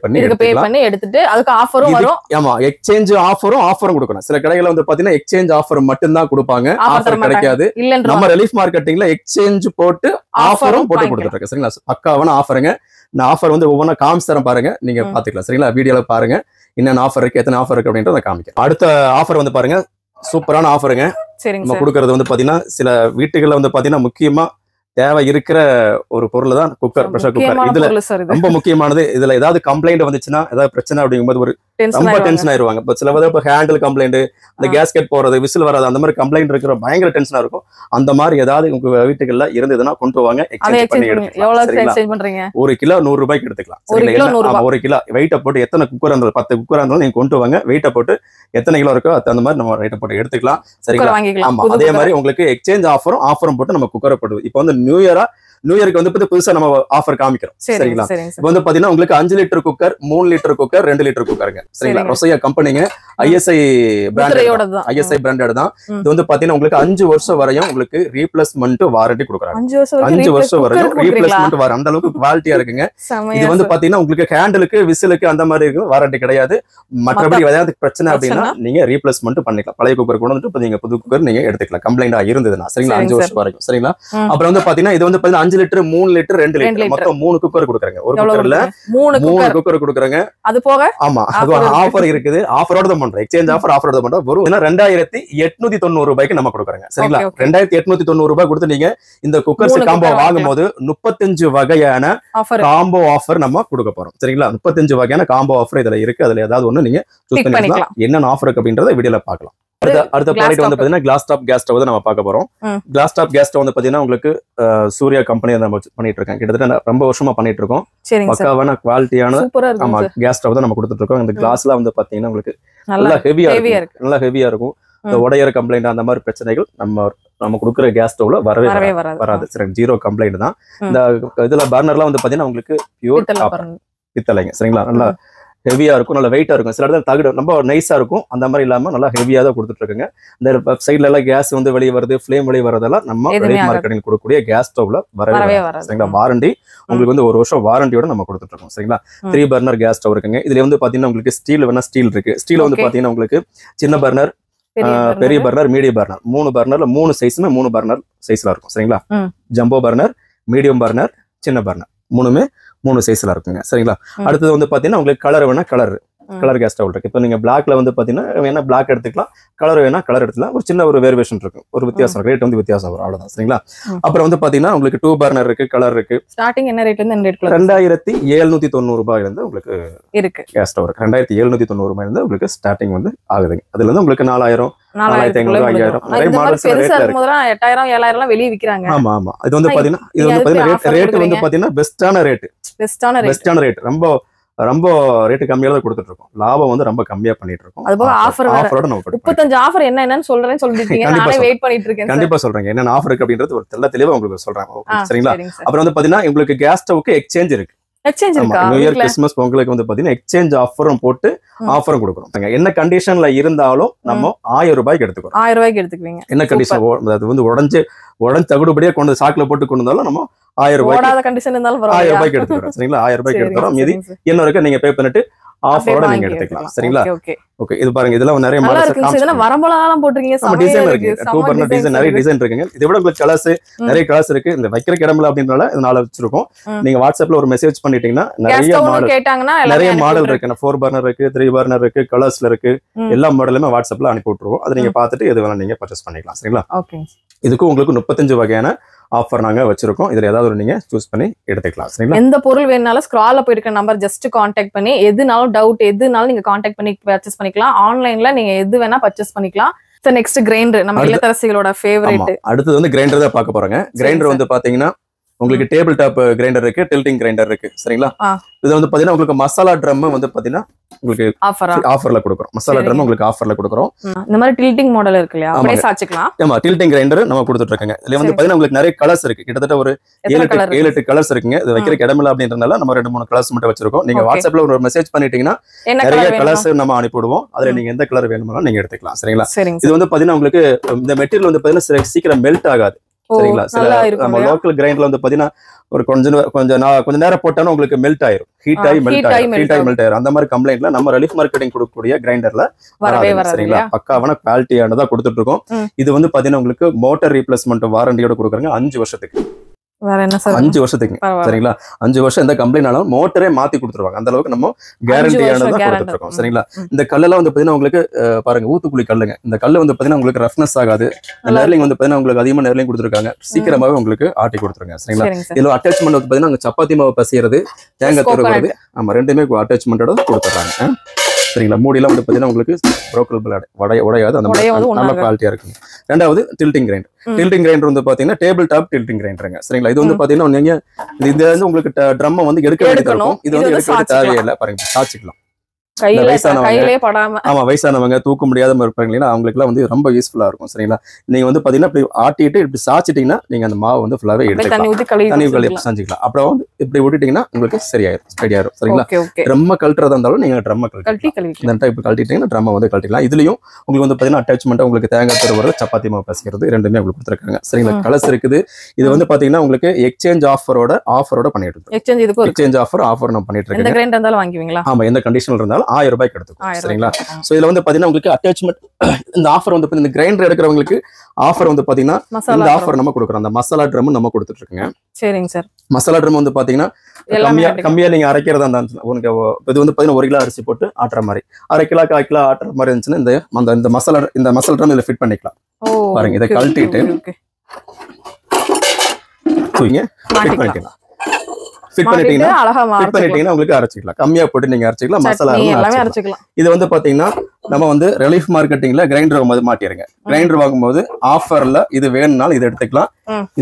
பண்ணி எடுத்துட்டு அதுக்கு ஆஃபரும் வரும். ஆமா, எக்ஸ்சேஞ்ச் ஆஃபரும் கொடுக்கணும். சில கடைகளை வந்து பாத்தீங்கன்னா எக்ஸ்சேஞ்ச் ஆஃபர் மட்டும் தான் கொடுப்பாங்க, ஆஃபர் கிடைக்காது. நம்ம ரிலீஃப் மார்க்கெட்டிங்ல எக்ஸ்சேஞ்ச் போட்டு ஆஃபரும் போட்டு கொடுத்துட்டு இருக்கேன். சரிங்களா? பக்காவான ஆஃபருங்க. நான் ஆஃபர் வந்து ஒவ்வொன்றா காமிச்சு தரேன் பாருங்க, நீங்க பாத்துக்கலாம். சரிங்களா? வீடியோல பாருங்க என்னென்ன ஆஃபர் இருக்கு, எத்தனை ஆஃபர் இருக்கு அப்படின்றத காமிக்கிறேன். அடுத்த ஆஃபர் வந்து பாருங்க, சூப்பரான ஆஃபருங்க. நம்ம கொடுக்கறது வந்து பாத்தீங்கன்னா சில வீட்டுகள்ல வந்து பாத்தீங்கன்னா முக்கியமா தேவை இருக்கிற ஒரு பொருள் தான் குக்கர், பிரஷர் குக்கர். இதுல ரொம்ப முக்கியமானது. இதுல ஏதாவது கம்ப்ளைண்ட் வந்துச்சுன்னா, ஏதாவது பிரச்சனை அப்படிங்கும்போது ஒரு ரொம்ப டென்ஷன் ஆயிருவாங்க. இப்போ சில இப்போ ஹேண்டில் கம்ப்ளைண்ட், இந்த கேஸ்கெட் போறது, விசில் வராது, அந்த மாதிரி கம்ப்ளைண்ட் இருக்கிற பயங்கர டென்ஷனா இருக்கும். அந்த மாதிரி ஏதாவது உங்க வீட்டுகள்ல இருந்ததுன்னா கொண்டு வாங்க, எக்ஸ்சேஞ்ச் பண்ணி எடுத்துக்கலாம். 1 கிலோ 100 ரூபாய்க்கு எடுத்துக்கலாம். 1 கிலோ வெயிட்ட போட்டு எத்தனை குக்கர் இருந்தாலும் 10 குக்கர் இருந்தாலும் நீங்க கொண்டு வாங்க, வெயிட்ட போட்டு எத்தனை கிலோ இருக்கோ அந்த மாதிரி நம்ம வெயிட்ட போட்டு எடுத்துக்கலாம். சரிங்களா? ஆமா, அதே மாதிரி உங்களுக்கு எக்ஸ்சேஞ்ச் ஆஃபரும் போட்டு நம்ம குக்கரை போடுது. இப்போ வந்து நியூ இயருக்கு வந்து புதுசா நம்ம ஆஃபர் காமிக்கிறோம். சரிங்களா? இப்போ வந்து பாத்தீங்கன்னா உங்களுக்கு 5 litre cooker, 3 litre cooker, 2 litre குக்கருங்க. சரிங்களா? ரொசையா கம்பெனிங்க ISI பிராண்டட் தான். இது வந்து பாத்தீங்கன்னா உங்களுக்கு 5 வருஷம் வரையும் உங்களுக்கு ரீப்ளேஸ்மெண்ட் வாரண்டி கொடுக்குறாங்க. 5 வருஷம் வரையும் ரீப்ளேஸ்மெண்ட் வாரண்டி, அந்த அளவுக்கு குவாலிட்டியா இருக்குங்க. இது வந்து பாத்தீங்கன்னா உங்களுக்கு ஹேண்டிலுக்கு விசிலுக்கு அந்த மாதிரி இருக்கு, வாரண்டி கிடையாது. மற்றபடி ஏதாவது பிரச்சனை அப்படின்னா நீங்க ரீப்ளேஸ்மெண்ட் பண்ணிக்கலாம். பழைய குக்கர் கொண்டு வந்துட்டு நீங்க புது குக்கர் நீங்க எடுத்துக்கலாம், கம்ப்ளைண்டா இருந்ததுன்னா. சரிங்களா? 5 வருஷம் வரைக்கும். சரிங்களா? அப்புறம் வந்து பாத்தீங்கன்னா இது வந்து 5 லிட்டர் 3 லிட்டர் 2 லிட்டர் மொத்தம் 3 குக்கர் கொடுக்குறாங்க. ஒரு குக்கர்ல 3 குக்கர் கொடுக்குறாங்க. அது போக ஆமா அது ஆஃபர் இருக்குது. ஆஃபரோட தான் பண்றோம், எக்ஸ்சேஞ்ச் ஆஃபர் ஆஃபரோட தான் பண்றோம். வெறும் 2890 ரூபாய்க்கு நம்ம கொடுக்குறாங்க. சரிங்களா? 2890 ரூபாய் கொடுத்து நீங்க இந்த குக்கர்ஸ் காம்போ வாங்கும்போது 35 வகையான காம்போ ஆஃபர் நம்ம கொடுக்க போறோம். சரிங்களா? 35 வகையான காம்போ ஆஃபர் இதுல இருக்கு. அதுல ஏதாவது ஒண்ணு நீங்க சூஸ் பண்ணிக்கலாம். என்னென்ன ஆஃபர் இருக்கு அப்படின்றத வீடியோல பார்க்கலாம். அடுத்த ப்ராடக்ட் வந்து பாத்தீங்கன்னா கிளாஸ் டாப் கேஸ் ஸ்டவ் தான் நம்ம பார்க்க போறோம். கிளாஸ் டாப் கேஸ் ஸ்டவ் வந்து பாத்தீங்கன்னா உங்களுக்கு சூர்யா கம்பெனி நம்ம பண்ணிட்டு இருக்கோம். கிட்டத்தட்ட ரொம்ப வருஷமா பண்ணிட்டு இருக்கோம். பக்காவான குவாலிட்டியான ஆமா கேஸ் ஸ்டவ் தான் நம்ம கொடுத்துட்டு இருக்கோம். இந்த கிளாஸ்ல வந்து பாத்தீங்கன்னா உங்களுக்கு நல்லா ஹெவியா இருக்கு, நல்லா ஹெவியா இருக்கும். இந்த உடையற கம்ப்ளைண்ட் அந்த மாதிரி பிரச்சனைகள் நம்ம கொடுக்குற கேஸ் ஸ்டவ்ல வரவே வராது. சரி, ஜீரோ கம்ப்ளைண்ட் தான். இந்த இதுல பர்னர்லாம் வந்து பாத்தீங்கன்னா உங்களுக்கு பியூர் பித்தளைங்க. சரிங்களா? நல்லா ஹெவியா இருக்கும், நல்ல வெயிட்டா இருக்கும். சில இடத்துல தகடு ரொம்ப நைஸா இருக்கும். அந்த மாதிரி இல்லாம நல்லா ஹெவியா தான் கொடுத்துட்டு இருக்குங்க. இந்த சைட்ல எல்லாம் கேஸ் வந்து வெளியே வருது, ஃபிளேம் வெளியே வரதெல்லாம் நம்ம மார்க்கெட்டிங் கொடுக்கக்கூடிய கேஸ் ஸ்டவ்ல வரவே வராது. சரிங்களா? வாரண்டி உங்களுக்கு வந்து 1 வருஷம் வாரண்டியோட நம்ம கொடுத்துட்டு இருக்கோம். சரிங்களா? 3 பர்னர் கேஸ் ஸ்டவ் இருக்குங்க. இதுல வந்து பாத்தீங்கன்னா உங்களுக்கு ஸ்டீல் வேணா ஸ்டீல் இருக்கு. ஸ்டீல் வந்து பாத்தீங்கன்னா உங்களுக்கு சின்ன பர்னர், பெரிய பர்னர், மீடியம் பர்னர், 3 பர்னர்ல 3 சைஸ்மே 3 பர்னர் சைஸ்ல இருக்கும். சரிங்களா? ஜம்போ பர்னர், மீடியம் பர்னர், சின்ன பர்னர் 3மே 3 சைஸ்ல இருக்குங்க. சரிங்களா? அடுத்தது வந்து பாத்தீங்கன்னா உங்களுக்கு கலர் வேணா கலர் கேஸ் ஸ்டவ் இருக்கு. இப்போ நீங்க பிளாக்ல வந்து பாத்தீங்கன்னா வேணா பிளாக் எடுத்துக்கலாம், கலர் வேணா கலர் எடுத்துக்கலாம். ஒரு சின்ன ஒரு வேரியேஷன் இருக்கும், ஒரு வித்தியாசம், ரேட் வந்து வித்தியாசம் வரும், அவ்வளவுதான். சரிங்களா? அப்புறம் வந்து பாத்தீங்கன்னா உங்களுக்கு 2 பர்னர் இருக்கு, கலர் இருக்கு. ஸ்டார்டிங் என்ன ரேட்ல இருந்து 2790 ரூபாயில இருந்து உங்களுக்கு இருக்கு கேஸ் ஸ்டவ் இருக்கு. 2790 ரூபாயில இருந்து உங்களுக்கு ஸ்டார்டிங் வந்து ஆகுதுங்க. அதுல இருந்து உங்களுக்கு 4000 4500 5000 நிறைய மாடல்ஸ் ரேட்ல இருக்கு. 8000 7000 வெளிய விக்கிறாங்க. ஆமா ஆமா. இது வந்து பாத்தீங்கன்னா ரேட் வந்து பாத்தீங்கன்னா பெஸ்டான ரேட். ரொம்ப ரேட் கம்மியா தான் கொடுத்துட்டு இருக்கோம். லாபம் வந்து ரொம்ப கம்மியா பண்ணிட்டு இருக்கோம். அதுபோக ஆஃபரோட நம்ம 35 ஆஃபர் என்னன்னு சொல்லிட்டீங்க. நானே வெயிட் பண்ணிட்டு இருக்கேன். கண்டிப்பா சொல்றேன் என்னென்ன ஆஃபர் இருக்கு அப்படின்றது ஒரு தெளிவா உங்களுக்கு சொல்றேன். சரிங்களா? அப்புறம் வந்து பாத்தீங்கன்னா உங்களுக்கு கேஸ் ஸ்டவ்க்கு எக்ஸ்சேஞ்ச் இருக்கு. நியூ இயர் கிறிஸ்மஸ் பொங்கலுக்கு வந்து பாத்தீங்கன்னா எக்ஸ்சேஞ்ச் ஆஃபரும் போட்டு ஆஃபரும் கொடுக்குறோம். என்ன கண்டிஷன்ல இருந்தாலும் நம்ம 1000 ரூபாய்க்கு எடுத்துக்கிறோம். 1000 ரூபாய்க்கு எடுத்துக்குவீங்க. என்ன கண்டிஷன், அது வந்து உடஞ்சு தகுடுபடியா கொண்டு சாக்குல போட்டு கொண்டு வந்தாலும் நம்ம 1000 ரூபாய்க்கு 1000 ரூபாய்க்கு எடுத்துக்கிறோம். சரிங்களா? 1000 ரூபாய்க்கு எடுத்துக்கிறோம். மீதி என்ன இருக்கு நீங்க பே பண்ணிட்டு ஆஃபரோட நீங்க எடுத்துக்கலாம். சரிங்களா? ஓகே, இது பாருங்க, இதெல்லாம் நிறைய மாடல்ஸ் இதெல்லாம் வரம்பலாம் போட்டுருக்கீங்க. நம்ம டிசைன் இருக்கு, 2 பர்னர் டிசைன், நிறைய டிசைன் இருக்குங்க. இதை விட உங்களுக்கு கலர்ஸ் நிறைய கலர்ஸ் இருக்கு. இந்த வைக்கிற இடம்ல அப்படினால இதனால வச்சிருக்கோம். நீங்க வாட்ஸ்அப்ல ஒரு மெசேஜ் பண்ணிட்டீங்கன்னா நிறைய மாடல் கேட்டாங்கன்னா நிறைய மாடல் இருக்கு. 4 பர்னர் இருக்கு, 3 பர்னர் இருக்கு, கலர்ஸ்ல இருக்கு. எல்லா மாடலுமே வாட்ஸ்அப்ல அனுப்பி விட்டுருவோம். அதை நீங்க பார்த்துட்டு எது வேணா நீங்க பர்ச்சேஸ் பண்ணிக்கலாம். சரிங்களா? ஓகே. இதுக்கு உங்களுக்கு 35 வகையான ஆஃபர் நாங்க வச்சிருக்கோம். இதுல ஏதாவது ஒரு நீங்க சூஸ் பண்ணி எடுத்துக்கலாம். சரிங்களா? எந்த பொருள் வேணாலும் ஸ்க்ரால்ல போயிருக்க நம்பர் ஜஸ்ட் கான்டாக்ட் பண்ணி எதுனாலும் டவுட் எதுனாலும் நீங்க கான்டாக்ட் பண்ணி பர்ச்சேஸ் பண்ணிக்கலாம். ஆன்லைன்ல நீங்க எது வேணா பர்ச்சேஸ் பண்ணிக்கலாம். நெக்ஸ்ட் கிரைண்டர், நம்ம இல்லத்தரசிகளோட ஃபேவரட். அடுத்து வந்து கிரைண்டர் தான் பார்க்க போறோங்க. கிரைண்டர் வந்து பாத்தீங்கன்னா உங்களுக்கு டேபிள் டாப் கிரைண்டர் இருக்கு, டில்டிங் கிரைண்டர் இருக்கு. சரிங்களா? இது வந்து பாத்தீங்கன்னா உங்களுக்கு மசாலா ட்ரம் வந்து பாத்தீங்கன்னா உங்களுக்கு ஆஃபர்ல கொடுக்குறோம். மசாலா ட்ரம் உங்களுக்கு ஆஃபர்ல கொடுக்குறோம். இந்த மாதிரி டில்டிங் மாடல் இருக்கு இல்லையா, அப்படியே சாச்சிக்கலாம். ஆமா, டில்டிங் கிரைண்டர் நம்ம கொடுத்துட்டு இருக்கோங்க. இதுல வந்து பாத்தீங்கன்னா உங்களுக்கு நிறைய கலர்ஸ் இருக்கு. கிட்டத்தட்ட ஒரு 7-8 கலர்ஸ் இருக்குங்க. இது வைக்கிற இடமில்ல அப்படின்றனால நம்ம 2-3 கலர்ஸ் மட்டும் வச்சிருக்கோம். நீங்க வாட்ஸ்அப்ல ஒரு மெசேஜ் பண்ணிட்டீங்கன்னா நிறைய கலர்ஸ் நம்ம அனுப்பிடுவோம். அதுல நீங்க எந்த கலர் வேணுமாலும் நீங்க எடுத்துக்கலாம். சரிங்களா? இது வந்து பாத்தீங்கன்னா உங்களுக்கு இந்த மெட்டீரியல் வந்து பாத்தீங்கன்னா சீக்கிரம் மெல்ட் ஆகாது. சரிங்களா? நம்ம லோக்கல் கிரைண்டர்ல வந்து பாத்தீங்கன்னா ஒரு கொஞ்ச நேரம் போட்டாலும் உங்களுக்கு மெல்ட் ஆயிரும், ஹீட் ஆகி மெல்ட் ஆயிரும். அந்த மாதிரி கம்ப்ளைண்ட்ல நம்ம ரிலீஃப் மார்க்கெட்டிங் கொடுக்கக்கூடிய கிரைண்டர்ல வராது. சரிங்களா? பக்காவான குவாலிட்டியானதா கொடுத்துட்டு இருக்கோம். இது வந்து பாத்தீங்கன்னா உங்களுக்கு மோட்டார் ரீப்ளேஸ்மெண்ட் வாரண்டியோட கொடுக்குறாங்க 5 வருஷத்துக்கு. வேற என்ன சார்? 5 வருஷத்துக்கு. சரிங்களா? 5 வருஷம் எந்த கம்ப்ளைண்ட் ஆனாலும் மோட்டரே மாத்தி கொடுத்துருவாங்க. அந்த அளவுக்கு நம்ம கேரண்டியானதா கொடுத்துட்டு இருக்கோம். சரிங்களா? இந்த கல்லெல்லாம் வந்து பாத்தீங்கன்னா உங்களுக்கு பாருங்க, ஊத்துக்குழி கல்லுங்க. இந்த கல்லு வந்து பாத்தீங்கன்னா உங்களுக்கு ரஃப்னஸ் ஆகாது. நெர்லிங் வந்து பாத்தீங்கன்னா உங்களுக்கு அதிகமா நெர்லிங் கொடுத்துருக்காங்க. சீக்கிரமாவே உங்களுக்கு ஆட்டி கொடுத்துருங்க. சரிங்களா? இதுல அட்டாச்மெண்ட் வந்து பாத்தீங்கன்னா சப்பாத்தி மாவு பசிறது, தேங்காய் துருவுறது, ஆமா, ரெண்டுமே அட்டாச்மெண்டோட கொடுத்துறாங்க. சரிங்களா? மூடிலாம் வந்து பாத்தீங்கன்னா உங்களுக்கு ப்ரோக்கல் உடையாது. அந்த மாதிரி நல்ல குவாலிட்டியா இருக்குங்க. ரெண்டாவது டில்டிங் கிரைண்டர். டில்டிங் கிரைண்டர் வந்து பாத்தீங்கன்னா டேபிள் டாப் டில்டிங் கிரைண்டருங்க. சரிங்களா? இது வந்து பாத்தீங்கன்னா நீங்க இது வந்து உங்களுக்கு ட்ரம் வந்து எடுக்க வேண்டியது இருக்கும். இது வந்து எடுக்க தேவையில்லை. பாருங்க, சாச்சிக்கலாம். கையிலே படாம. ஆமா, வயசானவங்க தூக்க முடியாத இருப்பாங்க அவங்களுக்கு எல்லாம் வந்து ரொம்ப யூஸ்ஃபுல்லா இருக்கும். சரிங்களா? நீங்க வந்து பாத்தீங்கன்னா இப்படி ஆட்டிட்டு இப்படி சாச்சிட்டீங்கன்னா நீங்க அந்த மாவு வந்து ஃபுல்லாவே எடுத்துக்கலாம். தண்ணி ஊத்தி செஞ்சுக்கலாம். அப்புறம் வந்து இப்படி விட்டுட்டீங்கன்னா உங்களுக்கு சரியாயிரும், ஸ்டெடி ஆயிரும். சரிங்களா? ட்ரம்ம கழட்டுறதா இருந்தாலும் நீங்க ட்ரம்ம கழட்டி இந்த டைப் கழட்டிட்டீங்கன்னா ட்ரம்ம வந்து கழட்டிக்கலாம். இதுலயும் உங்களுக்கு வந்து பாத்தீங்கன்னா அட்டாச்மெண்ட் உங்களுக்கு தேங்காய் துருவல், சப்பாத்தி மாவு பிசைக்கிறது ரெண்டுமே உங்களுக்கு கொடுத்துருக்காங்க. சரிங்களா? கலர்ஸ் இருக்குது. இது வந்து பாத்தீங்கன்னா உங்களுக்கு எக்ஸ்சேஞ்ச் ஆஃபரோட பண்ணிட்டு இருக்கோம். எக்ஸ்சேஞ்ச் ஆஃபர் நம்ம பண்ணிட்டு இருக்கோம். எந்த கிரைண்டர் இருந்தாலும் வாங்குவீங்களா? ஆமா, எந்த கண்டிஷன்ல இருந்தாலும் 1000 ரூபாய்க்கு எடுத்துக்கோங்க. சரிங்களா? சோ இதுல வந்து பாத்தீங்கன்னா உங்களுக்கு அட்டாச்மெண்ட் இந்த ஆஃபர் வந்து இந்த கிரைண்டர் எடுக்கிறவங்களுக்கு ஆஃபர் வந்து பாத்தீங்கன்னா இந்த ஆஃபர் நம்ம கொடுக்குறோம். அந்த மசாலா ட்ரம் நம்ம கொடுத்துட்டு இருக்கோங்க. சரிங்க சார். மசாலா ட்ரம் வந்து பாத்தீங்கன்னா கம்மியா நீங்க அரைக்கிறதா இருந்தா உங்களுக்கு இது வந்து பாத்தீங்கன்னா 1 கிலோ அரிசி போட்டு ஆட்டுற மாதிரி, 1/2 கிலோ 1/4 கிலோ ஆட்டுற மாதிரி இருந்துச்சுன்னா இந்த மசாலா ட்ரம் இதுல ஃபிட் பண்ணிக்கலாம். பாருங்க, இதை கழட்டிட்டு ஃபிட் பண்ணிட்டீங்கன்னா உங்களுக்கு அரைச்சிக்கலாம். கம்மியா போட்டு நீங்க அரைச்சிக்கலாம். மசாலா அரைச்சிக்கலாம். இது வந்து பாத்தீங்கன்னா நம்ம வந்து ரிலீஃப் மார்க்கெட்டிங்ல கிரைண்டர் வாங்கும்போது மாட்டிருங்க. கிரைண்டர் வாங்கும்போது ஆஃபர்ல இது வேணும்னாலும் இது எடுத்துக்கலாம்.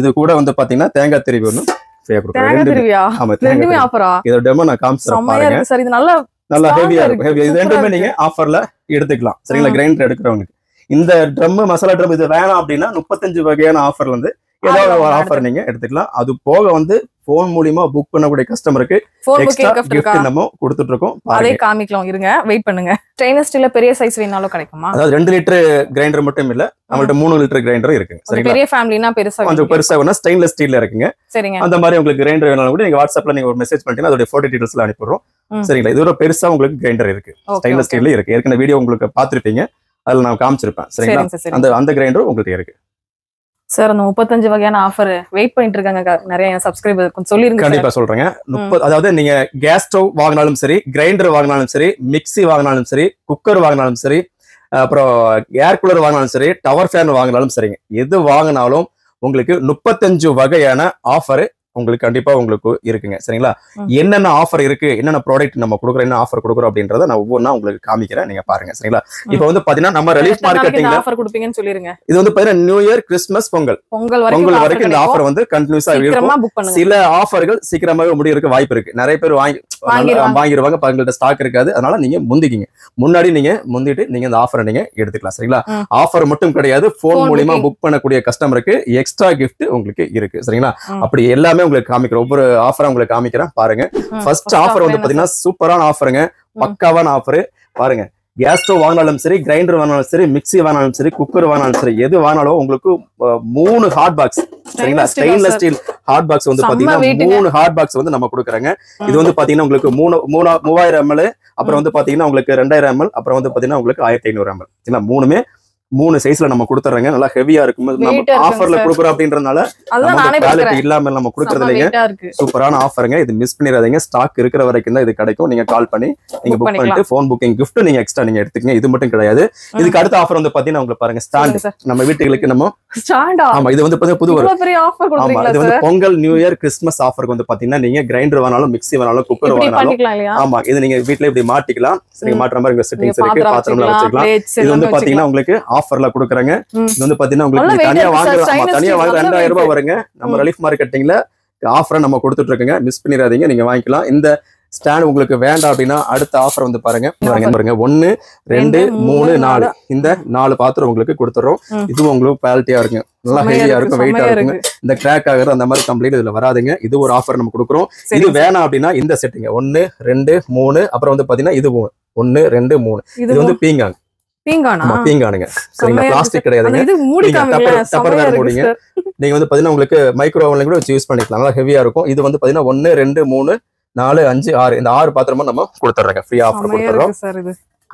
இது கூட வந்து பாத்தீங்கன்னா தேங்காய் திருவி ஒண்ணு ஃப்ரீயா கொடுக்குறோம். இதோட டெமோ நான் காமிச்சிரேன் பாருங்க. நல்லா ஹெவியா இருக்கும். இது ரெண்டுமே நீங்க ஆஃபர்ல எடுத்துக்கலாம். சரிங்களா? கிரைண்டர் எடுக்கிறவங்களுக்கு இந்த ட்ரம் மசாலா ட்ரம் இது வேணாம் அப்படின்னா 35 வகையான ஆஃபர்ல இருந்து ஏதாவது ஒரு ஆஃபர் நீங்க எடுத்துக்கலாம். அது போக வந்து போன் மூலமா புக் பண்ணக்கூடிய கஸ்டமருக்கு எக்ஸ்ட்ரா gift நம்ம கொடுத்துட்டு இருக்கோம். அதே காமிக்கலாம். இருங்க, வெயிட் பண்ணுங்க. ஸ்டெயின்லெஸ் ஸ்டீல்ல பெரிய சைஸ் வேணாலும் கிடைக்குமா? அதாவது 2 லிட்டர் கிரைண்டர் மட்டும் இல்ல, நம்மள்ட்ட 3 லிட்டர் கிரைண்டர் இருக்குங்க. சரிங்களா? பெரிய ஃபேமிலினா கொஞ்சம் பெருசா வேணா ஸ்டெயின்லெஸ் ஸ்டீல்ல இருக்குங்க. சரிங்க. அந்த மாதிரி உங்களுக்கு கிரைண்டர் வேணாலும் கூட நீங்க வாட்ஸ்அப்ல நீங்க ஒரு மெசேஜ் பண்ணிட்டீங்கன்னா அதோட போட்டோ டீடைல்ஸ்ல அனுப்பிடுறோம். சரிங்களா? இது ஒரு பெருசா உங்களுக்கு கிரைண்டர் இருக்கு. ஸ்டெயின்லெஸ் ஸ்டீல்ல இருக்கு. ஏற்கனவே வீடியோ உங்களுக்கு பாத்துருப்பீங்க, அதுல நான் காமிச்சிருப்பேன். சரிங்களா? அந்த கிரைண்டர் உங்களுக்கு இருக்கு. சார், அந்த 35 வகையான ஆஃபர் வெயிட் பண்ணிட்டு இருக்காங்க நிறைய சப்ஸ்கிரைபர், கொஞ்சம் சொல்லிருங்க. கண்டிப்பா சொல்றேங்க. அதாவது நீங்க கேஸ் ஸ்டவ் வாங்கினாலும் சரி, கிரைண்டர் வாங்கினாலும் சரி, மிக்சி வாங்கினாலும் சரி, குக்கர் வாங்கினாலும் சரி, அப்புறம் ஏர் கூலர் வாங்கினாலும் சரி, டவர் ஃபேன் வாங்கினாலும் சரிங்க, எது வாங்கினாலும் உங்களுக்கு 35 வகையான ஆஃபர் உங்களுக்கு கண்டிப்பா உங்களுக்கு இருக்குங்க. சரிங்களா? என்னென்ன ஆஃபர் இருக்கு, என்னென்ன ப்ராடக்ட் நம்ம கொடுக்குறோம், என்ன ஆஃபர் கொடுக்குறோம் அப்படின்றத நான் ஒவ்வொன்றா உங்களுக்கு காமிக்கிறேன். நீங்க பாருங்க. சரிங்களா? இப்போ வந்து பாத்தீங்கன்னா நம்ம ரிலீஃப் மார்க்கெட்டிங்ல ஆஃபர் கொடுப்பீங்கன்னு சொல்லிருங்க. இது வந்து பாத்தீங்கன்னா நியூ இயர், கிறிஸ்மஸ், பொங்கல் வரைக்கும் இந்த ஆஃபர் வந்து கண்டினியூஸா இருக்கும். சில ஆஃபர்கள் சீக்கிரமாவே முடியறதுக்கு வாய்ப்பு இருக்கு. நிறைய பேர் வாங்கிடுவாங்க, பங்கள்ட்ட ஸ்டாக் இருக்காது. அதனால நீங்க முன்னாடி நீங்க முந்திட்டு நீங்க இந்த ஆஃபரை நீங்க எடுத்துக்கலாம். சரிங்களா? ஆஃபர் மட்டும் கிடையாது, போன் மூலமா புக் பண்ணக்கூடிய கஸ்டமருக்கு எக்ஸ்ட்ரா கிஃப்ட் உங்களுக்கு இருக்கு. சரிங்களா? அப்படி எல்லாமே உங்களுக்கு காமிக்கிறேன். ஒவ்வொரு ஆஃபரா உங்களுக்கு காமிக்கிறேன் பாருங்க. ஃபர்ஸ்ட் ஆஃபர் வந்து பாத்தீங்கன்னா சூப்பரான ஆஃபருங்க, பக்காவான ஆஃபர். பாருங்க, கேஸ் ஸ்டவ் வாங்கினாலும் சரி, கிரைண்டர் வாங்கினாலும் சரி, மிக்சி வாங்கினாலும் சரி, குக்கர் வாங்கினாலும் சரி, எது வாங்கினாலும் உங்களுக்கு 3 ஹாட் பாக்ஸ். சரிங்களா? ஸ்டெயின்லெஸ் ஸ்டீல் ஹாட் பாக்ஸ் வந்து பாத்தீங்கன்னா 3 ஹாட் பாக்ஸ் வந்து நம்ம கொடுக்குறாங்க. இது வந்து பாத்தீங்கன்னா உங்களுக்கு 3000 ml, அப்புறம் வந்து பாத்தீங்கன்னா உங்களுக்கு 2000 ml, அப்புறம் வந்து பாத்தீங்கன்னா உங்களுக்கு 1500 ml. சரிங்களா? மூணுமே 3 சைஸ்ல நம்ம கொடுத்துறோங்க. நல்லா ஹெவியா இருக்கும். நம்ம ஆஃபர்ல கொடுக்குறோம் அப்படின்றதுனால குவாலிட்டி இல்லாம நம்ம கொடுக்கறது இல்லைங்க. சூப்பரான ஆஃபருங்க. இது மிஸ் பண்ணிடாதீங்க. ஸ்டாக் இருக்கிற வரைக்கும் தான் இது கிடைக்கும். நீங்க கால் பண்ணி நீங்க புக் பண்ணிட்டு போன் புக்கிங் கிஃப்ட் நீங்க எக்ஸ்ட்ரா நீங்க எடுத்துக்கங்க. இது மட்டும் கிடையாது. இதுக்கு அடுத்த ஆஃபர் வந்து பாத்தீங்கன்னா உங்களுக்கு பாருங்க, ஸ்டாண்ட். நம்ம வீட்டுகளுக்கு நம்ம ஸ்டாண்ட். ஆமா, இது வந்து புது ஆமா, இது வந்து பொங்கல், நியூ இயர், கிறிஸ்மஸ் ஆஃபருக்கு வந்து பாத்தீங்கன்னா நீங்க கிரைண்டர் வாங்கினாலும், மிக்சி வாங்கினாலும், குக்கர் வாங்கினாலும், ஆமா, இது நீங்க வீட்ல இப்படி மாட்டிக்கலாம். சரி, மாட்டுற மாதிரி இங்க செட்டிங்ஸ் இருக்கு. பாத்திரம்ல வச்சுக்கலாம். இது வந்து பாத்தீங்கன்னா உங்களுக்கு ஆஃபர்ல கொடுக்குறாங்க. இது வந்து பாத்தீங்கன்னா உங்களுக்கு தனியா வாங்குற 2000 ரூபாய் வருங்க. நம்ம ரிலீஃப் மார்க்கெட்டிங்ல ஆஃபரை நம்ம கொடுத்துட்டு இருக்கோங்க. மிஸ் பண்ணிடாதீங்க, நீங்க வாங்கிக்கலாம். இந்த ஸ்டாண்ட் உங்களுக்கு வேண்டாம் அப்படின்னா அடுத்த ஆஃபர் வந்து பாருங்க. 1 2 3 4 இந்த 4 பாத்திரம் உங்களுக்கு கொடுத்துறோம். இதுவும் உங்களுக்கு குவாலிட்டியா இருக்கு, நல்லா ஹெவியா இருக்கும், வெயிட்டா இருக்கும். இந்த கிராக் ஆகுறது அந்த மாதிரி கம்ப்ளைண்ட் இதுல வராதுங்க. இது ஒரு ஆஃபர் நம்ம கொடுக்குறோம். இது வேணாம் அப்படின்னா இந்த செட்டிங்க 1 2 3, அப்புறம் வந்து பாத்தீங்கன்னா இது 1 2 3. இது வந்து பீங்காங். பீங்கானுங்க. சரிங்களா? பிளாஸ்டிக் கிடையாதுங்க. டப்பர் வேற மூடிங்க. நீங்க வந்து பாத்தீங்கன்னா உங்களுக்கு மைக்ரோ ஓவன்ல கூட வச்சு யூஸ் பண்ணிக்கலாம். நல்லா ஹெவியா இருக்கும். இது வந்து பாத்தீங்கன்னா 1 2 3 4 5 6 இந்த 6 பாத்திரமா நம்ம கொடுத்துறோங்க. ஃப்ரீ ஆஃபர் கொடுத்துறோம்.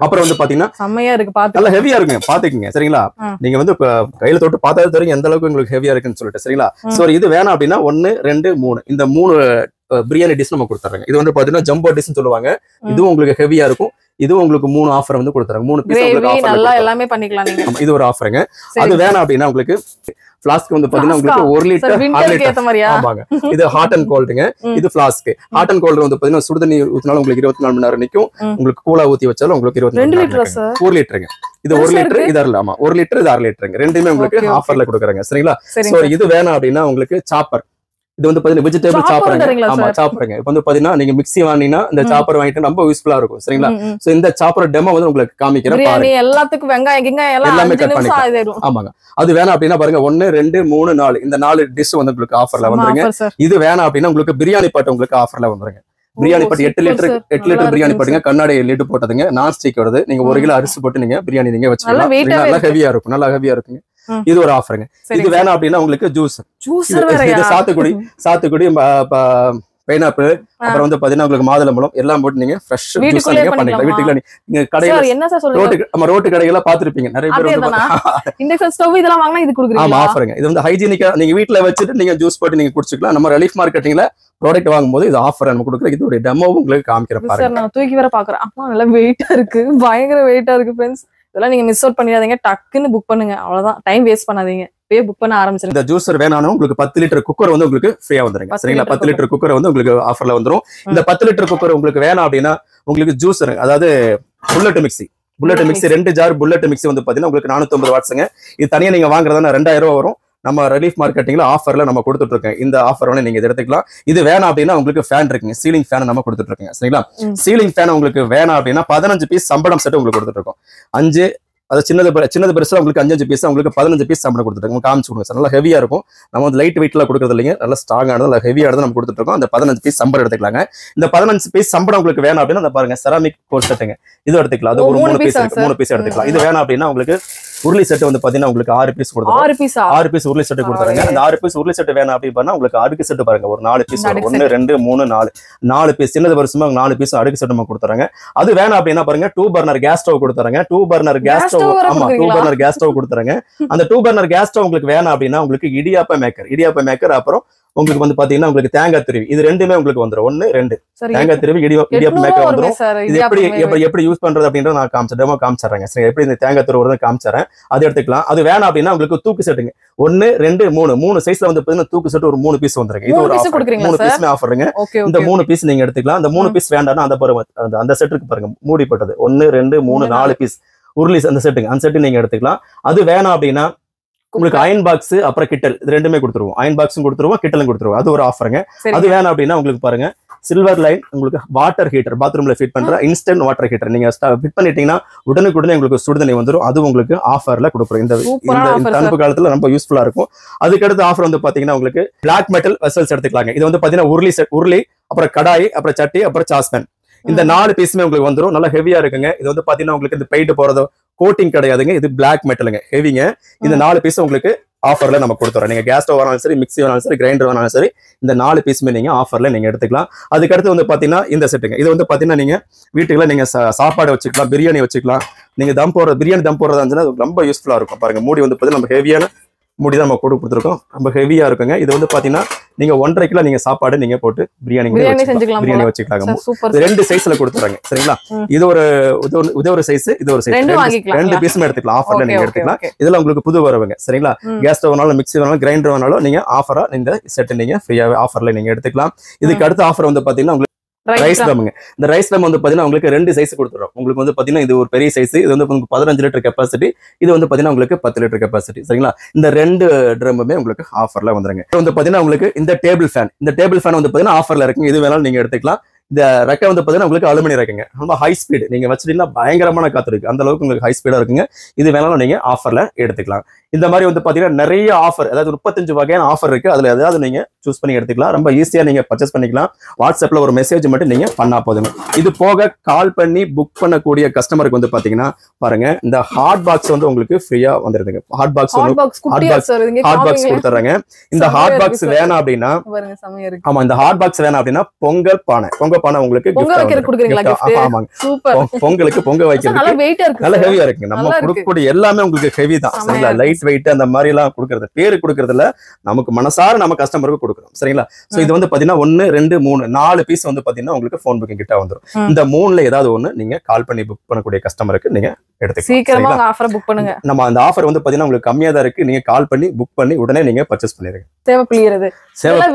அப்புறம் வந்து பாத்தீங்கன்னா செம்மையா இருக்கு, நல்லா ஹெவியா இருக்குங்க, பாத்துக்கங்க. சரிங்களா? நீங்க வந்து கையில தொட்டு பார்த்தாலே தெரியும் எந்த அளவுக்கு உங்களுக்கு ஹெவியா இருக்குன்னு சொல்லிட்டு. சரிங்களா? சோ இது வேணாம் அப்படின்னா 1 2 3 இந்த 3 பிரியாணி டிஷ் நம்ம கொடுத்துறோங்க. இது வந்து பாத்தீங்கன்னா ஜம்போ டிஷ்னு சொல்லுவாங்க. இதுவும் உங்களுக்கு ஹெவியா இருக்கும். இது உங்களுக்கு 3 ஆஃபர் வந்து கொடுத்துறாங்க. 3 பீஸ் உங்களுக்கு ஆஃபர் நல்லா எல்லாமே பண்ணிக்கலாம் நீங்க. இது ஒரு ஆஃபருங்க. அது வேணாம் அப்படின்னா உங்களுக்கு ஃப்ளாஸ்க் வந்து பாத்தீங்கன்னா உங்களுக்கு 1 லிட்டர் 1/2 லிட்டர். ஆமாங்க, இது ஹாட் அண்ட் கோல்டுங்க. இது ஃப்ளாஸ்க். ஹாட் அண்ட் கோல்டு வந்து பாத்தீங்கன்னா சுடு தண்ணி ஊத்தினாலும் உங்களுக்கு 24 மணி நேரம் நிக்கும். உங்களுக்கு கூலா ஊத்தி வச்சாலும் உங்களுக்கு 24 லிட்டர். 1 லிட்டருங்க. இது 1 லிட்டர், இது ஆமா 1 லிட்டர், இது 1/2 லிட்டருங்க. ரெண்டுமே உங்களுக்கு ஆஃபர்ல கொடுக்குறாங்க. சரிங்களா? சோ இது வேணாம் அப்படின்னா உங்களுக்கு சாப்பர். இது வந்து பாத்தீங்கன்னா வெஜிடபிள் சாப்பருங்க. ஆமா சாப்பருங்க. இப்போ வந்து பாத்தீங்கன்னா நீங்க மிக்ஸி வாங்கினீங்கன்னா இந்த சாப்பர் வாங்கிட்டு ரொம்ப யூஸ்ஃபுல்லா இருக்கும் சரிங்களா. சோ இந்த சாப்பர் டெமோ வந்து உங்களுக்கு காமிக்கிறேன் பாருங்க. எல்லாத்துக்கும் வெங்காயம் கிங்காயம் எல்லாம் எல்லாமே கட் பண்ணிக்கலாம். ஆமாங்க. அது வேணாம் அப்படின்னா பாருங்க 1 2 3 4 இந்த 4 டிஷ் வந்து உங்களுக்கு ஆஃபர்ல வந்துருங்க. இது வேணாம் அப்படின்னா உங்களுக்கு பிரியாணி பாட்டு உங்களுக்கு ஆஃபர்ல வந்துருங்க. பிரியாணி பாட்டு 8 லிட்டர் பிரியாணி பாட்டுங்க. கண்ணாடி லிட் போட்டதுங்க. நான் ஸ்டிக் வருது. நீங்க 1 கிலோ அரிசி போட்டு நீங்க பிரியாணி நீங்க வச்சுக்கலாம். நல்லா ஹெவியா இருக்கும். நல்லா ஹெவியா இருக்குங்க. இது ஒரு ஆஃபருங்க. இது வேணாம் அப்படின்னா உங்களுக்கு ஜூஸ் சாத்துக்குடி பைனாப்பிள் அப்புறம் வந்து பாத்தீங்கன்னா உங்களுக்கு மாதுளம்பழம் எல்லாம் போட்டு நீங்க ஃப்ரெஷ் ஜூஸ் நீங்க பண்ணிக்கலாம். வீட்டுக்குள்ள நீங்க கடையில ரோட்டு கடைகள பாத்துருப்பீங்க நிறைய பேர் இண்டக்ஷன் ஸ்டவ் இதெல்லாம் வாங்குனா இது குடுக்குறீங்க. ஆமா ஆஃபருங்க. இது வந்து ஹைஜீனிக்கா நீங்க வீட்ல வச்சிட்டு நீங்க ஜூஸ் போட்டு நீங்க குடிச்சுக்கலாம். நம்ம ரிலீஃப் மார்க்கெட்டிங்ல ப்ராடக்ட் வாங்கும்போது இது ஆஃபர் நம்ம கொடுக்குறோம். இது ஒரு டெமோ உங்களுக்கு காமிக்கிறேன் பாருங்க. சார் நான் தூக்கி வர பாக்குறேன். அம்மா நல்லா வெயிட்டா இருக்கு. பயங்கர வெயிட்டா இருக்கு फ्रेंड्स. இதெல்லாம் நீங்க மிஸ் அவுட் பண்ணிடாதீங்க. டக்குன்னு புக் பண்ணுங்க. அவ்வளவுதான். டைம் வேஸ்ட் பண்ணாதீங்க. போய் புக் பண்ண ஆரம்பிச்சிருங்க. இந்த ஜூஸர் வேணாலும் உங்களுக்கு 10 லிட்டர் குக்கர் வந்து உங்களுக்கு ஃப்ரீயா வந்துருங்க சரிங்களா. 10 லிட்டர் குக்கர் வந்து உங்களுக்கு ஆஃபர்ல வந்துரும். இந்த 10 லிட்டர் குக்கர் உங்களுக்கு வேணாம் அப்படின்னா உங்களுக்கு ஜூஸர் அதாவது bullet mixie 2 jar bullet mixie வந்து பாத்தீங்கன்னா உங்களுக்கு 450 வாட்ஸ்ங்க. இது தனியா நீங்க வாங்குறதா 2000 ரூபாய் வரும். நம்ம ரிலீஃப் மார்க்கெட்டிங்ல ஆஃபர்ல நம்ம கொடுத்துட்டு இருக்கோம். இந்த ஆஃபர் வந்து நீங்க எடுத்துக்கலாம். இது வேணாம் அப்படின்னா உங்களுக்கு ஃபேன் இருக்குங்க. சீலிங் ஃபேன் நம்ம கொடுத்துட்டு இருக்கோங்க சரிங்களா. சீலிங் ஃபேன் உங்களுக்கு வேணாம் அப்படின்னா 15 பீஸ் சம்பளம் செட் உங்களுக்கு கொடுத்துட்டு இருக்கோம். 5 அது சின்னது பெருசா உங்களுக்கு 5 பீஸ் உங்களுக்கு 15 பீஸ் சம்பளம் கொடுத்துருக்கோம். காமிச்சு கொடுங்க சார். நல்லா ஹெவியா இருக்கும். நம்ம வந்து லைட் வெயிட்ல கொடுக்கறது இல்லைங்க. நல்லா ஸ்ட்ராங்கானது நல்லா ஹெவியானது நம்ம கொடுத்துட்டு இருக்கோம். அந்த 15 பீஸ் சம்பளம் எடுத்துக்கலாங்க. இந்த 15 பீஸ் சம்பளம் உங்களுக்கு வேணாம் அப்படின்னா அந்த பாருங்க செராமிக் கோர் செட்டுங்க. இது எடுத்துக்கலாம். அது ஒரு 3 பீஸ் எடுத்துக்கலாம். இது வேணாம் அப்படின்னா உங்களுக்கு உருளி செட் வந்து பாத்தீங்கன்னா உங்களுக்கு 6 பீஸ் கொடுத்துருவோம். 6 பீஸ் உருளி செட் கொடுத்துறாங்க. அந்த 6 பீஸ் உருளி செட் வேணாம் அப்படி பண்ணா உங்களுக்கு அடுக்கு செட் பாருங்க ஒரு 4 பீஸ் 1 2 3 4 பீஸ் சின்னது பெருசுமா 4 பீஸ் அடுக்கு செட் நம்ம கொடுத்துறாங்க. அது வேணாம் அப்படின்னா பாருங்க 2 பர்னர் கேஸ் ஸ்டவ் கொடுத்துறாங்க. 2 பர்னர் கேஸ் ஸ்டவ் ஆமா 2 பர்னர் கேஸ் ஸ்டவ் கொடுத்துறாங்க. அந்த 2 பர்னர் கேஸ் ஸ்டவ் உங்களுக்கு வேணாம் அப்படின்னா உங்களுக்கு இடியாப்ப மேக்கர் அப்புறம் உங்களுக்கு வந்து பாத்தீங்கன்னா உங்களுக்கு தேங்காய் திருவி இது ரெண்டுமே உங்களுக்கு வந்துரும். 1 2 தேங்காய் திருவி இடியாப்ப மேக்கர் வந்துரும். இது எப்படி யூஸ் பண்றது அப்படின்றத நான் டெமோ காமிச்சறேன். சரி எப்படி இந்த தேங்காய் திருவுறத காமிச்சறேன். அது எடுத்துக்கலாம். அது வேணாம் அப்படின்னா உங்களுக்கு தூக்கு செட்டுங்க 1 2 3 சைஸ்ல வந்து பாத்தீங்கன்னா தூக்கு செட் ஒரு 3 பீஸ் வந்துருங்க. இது ஒரு ஆஃபர் 3 பீஸ்மே ஆஃபருங்க. இந்த 3 பீஸ் நீங்க எடுத்துக்கலாம். அந்த 3 பீஸ் வேண்டாம்னா அந்த செட்டுக்கு பாருங்க மூடி போட்டது 1 2 3 4 பீஸ் உருளி அந்த செட்டுங்க. அந்த செட்டு நீங்க எடுத்துக்கலாம். அது வேணாம் அப்படின்னா உங்களுக்கு அயன் பாக்ஸ் அப்புறம் கிட்டல் இது ரெண்டுமே கொடுத்துருவோம். அயன் பாக்ஸும் கொடுத்துருவோம் கிட்டலும் கொடுத்துருவோம். அது ஒரு ஆஃபருங்க. அது வேணாம் அப்படின்னா உங்களுக்கு பாருங்க சில்வர் லைன் உங்களுக்கு வாட்டர் ஹீட்டர் பாத்ரூம்ல ஃபிட் பண்ற இன்ஸ்டன்ட் வாட்டர் ஹீட்டர் நீங்க ஃபிட் பண்ணிட்டீங்கன்னா உடனுக்குடனே உங்களுக்கு சுடுதண்ணி வந்துடும். அது உங்களுக்கு ஆஃபர்ல கொடுக்குறோம். இந்த தனுப்பு காலத்துல ரொம்ப யூஸ்ஃபுல்லா இருக்கும். அதுக்கடுத்து ஆஃபர் வந்து பாத்தீங்கன்னா உங்களுக்கு பிளாக் மெட்டல் வெசல்ஸ் எடுத்துக்கலாங்க. இது வந்து பாத்தீங்கன்னா உருளி அப்புறம் கடாய் அப்புறம் சட்டி அப்புறம் சாஸ்பேன் இந்த 4 பீஸுமே உங்களுக்கு வந்துடும். நல்லா ஹெவியா இருக்குங்க. இது வந்து பாத்தீங்கன்னா உங்களுக்கு இந்த பெயிண்ட் போறதோ கோட்டிங் கிடையாதுங்க. இது பிளாக் மெட்டலுங்க ஹெவிங்க. இந்த 4 பீஸ் உங்களுக்கு ஆஃபர்ல நம்ம கொடுத்துறோம். நீங்க கேஸ் ஸ்டவ் வேணாலும் சரி மிக்ஸி வேணாலும் சரி கிரைண்டர் வேணாலும் சரி இந்த 4 பீஸுமே நீங்க ஆஃபர்ல நீங்க எடுத்துக்கலாம். அதுக்கடுத்து வந்து பாத்தீங்கன்னா இந்த செட்டுங்க. இது வந்து பாத்தீங்கன்னா நீங்க வீட்டுக்குள்ள நீங்க சாப்பாடு வச்சுக்கலாம் பிரியாணி வச்சுக்கலாம். நீங்க பிரியாணி தம் போடுறதா இருந்துச்சுன்னா ரொம்ப யூஸ்ஃபுல்லா இருக்கும். பாருங்க மூடி வந்து பாத்தீங்கன்னா நம்ம ஹெவியான மூடி தான் நம்ம கொடுத்துருக்கோம். ரொம்ப ஹெவியா இருக்குங்க. இது வந்து பாத்தீங்கன்னா நீங்க 1.5 கிலோ நீங்க சாப்பாடு நீங்க போட்டு பிரியாணி வச்சுக்கலாம். 2 சைஸ்ல கொடுத்துறாங்க சரிங்களா. இது ஒரு சைஸ் இது ஒரு சைஸ் 2 பீஸுமே எடுத்துக்கலாம். ஆஃபர்ல நீங்க எடுத்துக்கலாம். இதெல்லாம் உங்களுக்கு புது வரவுங்க சரிங்களா. கேஸ் ஸ்டவ் வேணாலும் மிக்ஸி வேணாலும் கிரைண்டர் வேணாலும் நீங்க ஆஃபரா இந்த செட் நீங்க ஃப்ரீயாவே ஆஃபர்ல நீங்க எடுத்துக்கலாம். இதுக்கு அடுத்த ஆஃபர் வந்து பாத்தீங்கன்னா உங்களுக்கு ரைஸ் லெமங்க. இந்த ரைஸ் லெமன் வந்து பாத்தீங்கன்னா உங்களுக்கு 2 சைஸ் கொடுத்துறோம். உங்களுக்கு வந்து பாத்தீங்கன்னா இது ஒரு பெரிய சைஸ். இது வந்து உங்களுக்கு 15 லிட்டர் கெப்பாசிட்டி. இது வந்து பாத்தீங்கன்னா உங்களுக்கு 10 லிட்டர் கெப்பாசிட்டி சரிங்களா. இந்த 2 ட்ரம்மே உங்களுக்கு ஆஃபர்ல வந்துருங்க. இது வந்து பாத்தீங்கன்னா உங்களுக்கு இந்த டேபிள் ஃபேன் வந்து பாத்தீங்கன்னா ஆஃபர்ல இருக்குங்க. இது வேணாலும் நீங்க எடுத்துக்கலாம். இந்த ரெக்கை வந்து பாத்தீங்கன்னா உங்களுக்கு அலுமினியம் ரெக்கைங்க. ரொம்ப ஹை ஸ்பீடு நீங்க வச்சிட்டீங்கன்னா பயங்கரமான காத்து இருக்கு. அந்த அளவுக்கு உங்களுக்கு ஹை ஸ்பீடா இருக்குங்க. இது வேணாலும் நீங்க ஆஃபர்ல எடுத்துக்கலாம். இந்த மாதிரி வந்து பாத்தீங்கன்னா நிறைய ஆஃபர் அதாவது 35 வகையான ஆஃபர் இருக்கு. அதுல ஏதாவது நீங்க சூஸ் பண்ணி எடுத்துக்கலாம். ரொம்ப ஈஸியா நீங்க பர்ச்சேஸ் பண்ணிக்கலாம். வாட்ஸ்அப்ல ஒரு மெசேஜ் மட்டும் நீங்க பண்ணா போதுங்க. இது போக கால் பண்ணி புக் பண்ணக்கூடிய கஸ்டமருக்கு வந்து பாத்தீங்கன்னா பாருங்க இந்த ஹாட் பாக்ஸ் வந்து உங்களுக்கு ஃப்ரீயா வந்துருதுங்க. ஹாட் பாக்ஸ் கொடுத்துறாங்க. இந்த ஹாட் பாக்ஸ் வேணாம் அப்படின்னா ஆமா இந்த ஹாட் பாக்ஸ் வேணாம் அப்படின்னா பொங்கல் பானை உங்களுக்கு பொங்கலுக்கு பொங்க வைக்கிறது நல்ல ஹெவியா இருக்குங்க. நம்ம கொடுக்கக்கூடிய எல்லாமே உங்களுக்கு ஹெவி தான் சரிங்களா. லைட் வெயிட் அந்த மாதிரி எல்லாம் கொடுக்கறது பேரு கொடுக்கறதுல நமக்கு மனசார நம்ம கஸ்டமருக்கு கொடுக்குறோம் சரிங்களா. சோ இது வந்து பாத்தீங்கன்னா 1 2 3 4 பீஸ் வந்து பாத்தீங்கன்னா உங்களுக்கு போன் புக்கிங் கிட்ட வந்துரும். இந்த 3ல ஏதாவது ஒண்ணு நீங்க கால் பண்ணி புக் பண்ணக்கூடிய கஸ்டமருக்கு நீங்க எடுத்துக்கலாம். ஆஃபர் புக் பண்ணுங்க. நம்ம அந்த ஆஃபர் வந்து பாத்தீங்கன்னா உங்களுக்கு கம்மியா தான் இருக்கு. நீங்க கால் பண்ணி புக் பண்ணி உடனே நீங்க பர்ச்சேஸ் பண்ணிருங்க.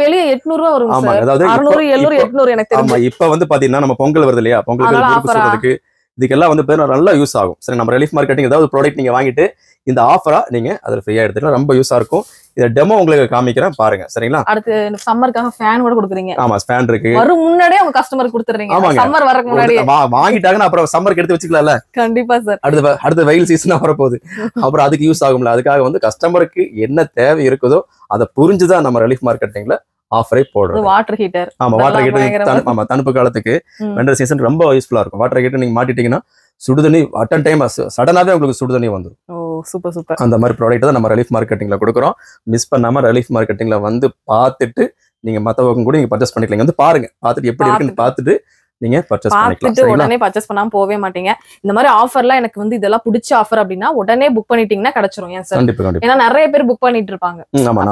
வெளிய 800 ரூபாய் வரும். ஆமா அதாவது 600 700 800 எனக்கு தெரியும். ஆமா இப்ப வந்து பாத்தீங்கன்னா நம்ம பொங்கல் வருது இல்லையா. பொங்கலுக்கு இதுக்கெல்லாம் வந்து நல்லா யூஸ் ஆகும். சரி, நம்ம ரிலீஃப் மார்க்கெட்டிங் ஏதாவது ப்ராடக்ட் நீங்க வாங்கிட்டு இந்த ஆஃபரா நீங்க அதில் ஃப்ரீயா எடுத்துக்கலாம். ரொம்ப யூஸா இருக்கும். இத டெமோ உங்களுக்கு காமிக்கிறேன் பாருங்க. சரிங்களா? அடுத்து சம்மருக்காக ஃபேன் கூட கொடுக்குறீங்க. ஆமா, ஃபேன் இருக்கு. வரும் முன்னாடியே அவங்க கஸ்டமருக்கு கொடுத்துறீங்க. சம்மர் வரக்கு முன்னாடியே வாங்கிட்டாங்கன்னா அப்புறம் சம்மருக்கு எடுத்து வச்சுக்கலாம்ல. கண்டிப்பா சார். அடுத்த வெயில் சீசன் வரப்போகுது. அப்புறம் அதுக்கு யூஸ் ஆகும்ல. அதுக்காக வந்து கஸ்டமருக்கு என்ன தேவை இருக்குதோ அதை புரிஞ்சுதான் நம்ம ரிலீஃப் மார்க்கெட்டிங்ல ஆஃபரே போடுறோம். Water heater. ஆமா, வாட்டர் ஹீட்டர். ஆமா, தணுப்பு காலத்துக்கு விண்டர் சீசன் ரொம்ப யூஸ்ஃபுல்லா இருக்கும். வாட்டர் ஹீட்டர் நீங்க மாட்டிட்டீங்கன்னா சுடுதண்ணி அட்டன் டைம் சடனாவே உங்களுக்கு சுடுதண்ணி வந்துடும். ஓ சூப்பர் சூப்பர். அந்த மாதிரி ப்ராடக்ட் தான் நம்ம ரிலீஃப் மார்க்கெட்டிங்ல கொடுக்குறோம். மிஸ் பண்ணாம ரிலீஃப் மார்க்கெட்டிங்ல வந்து பார்த்துட்டு நீங்க மத்தவங்க கூட நீங்க பர்ச்சேஸ் பண்ணிக்கலாம். வந்து பாருங்க, பார்த்துட்டு எப்படி இருக்குன்னு பார்த்துட்டு நீங்க பர்ச்சேஸ் பண்ணிக்கலாம். உடனே பர்ச்சேஸ் பண்ணாம போவே மாட்டீங்க. இந்த மாதிரி ஆஃபர்லாம் எனக்கு வந்து இதெல்லாம் பிடிச்ச ஆஃபர் அப்படின்னா உடனே புக் பண்ணிட்டீங்கன்னா கிடைச்சிரும். ஏன் சார்? கண்டிப்பா கண்டிப்பா. ஏன்னா நிறைய பேர் புக் பண்ணிட்டு இருப்பாங்க. ஆமா,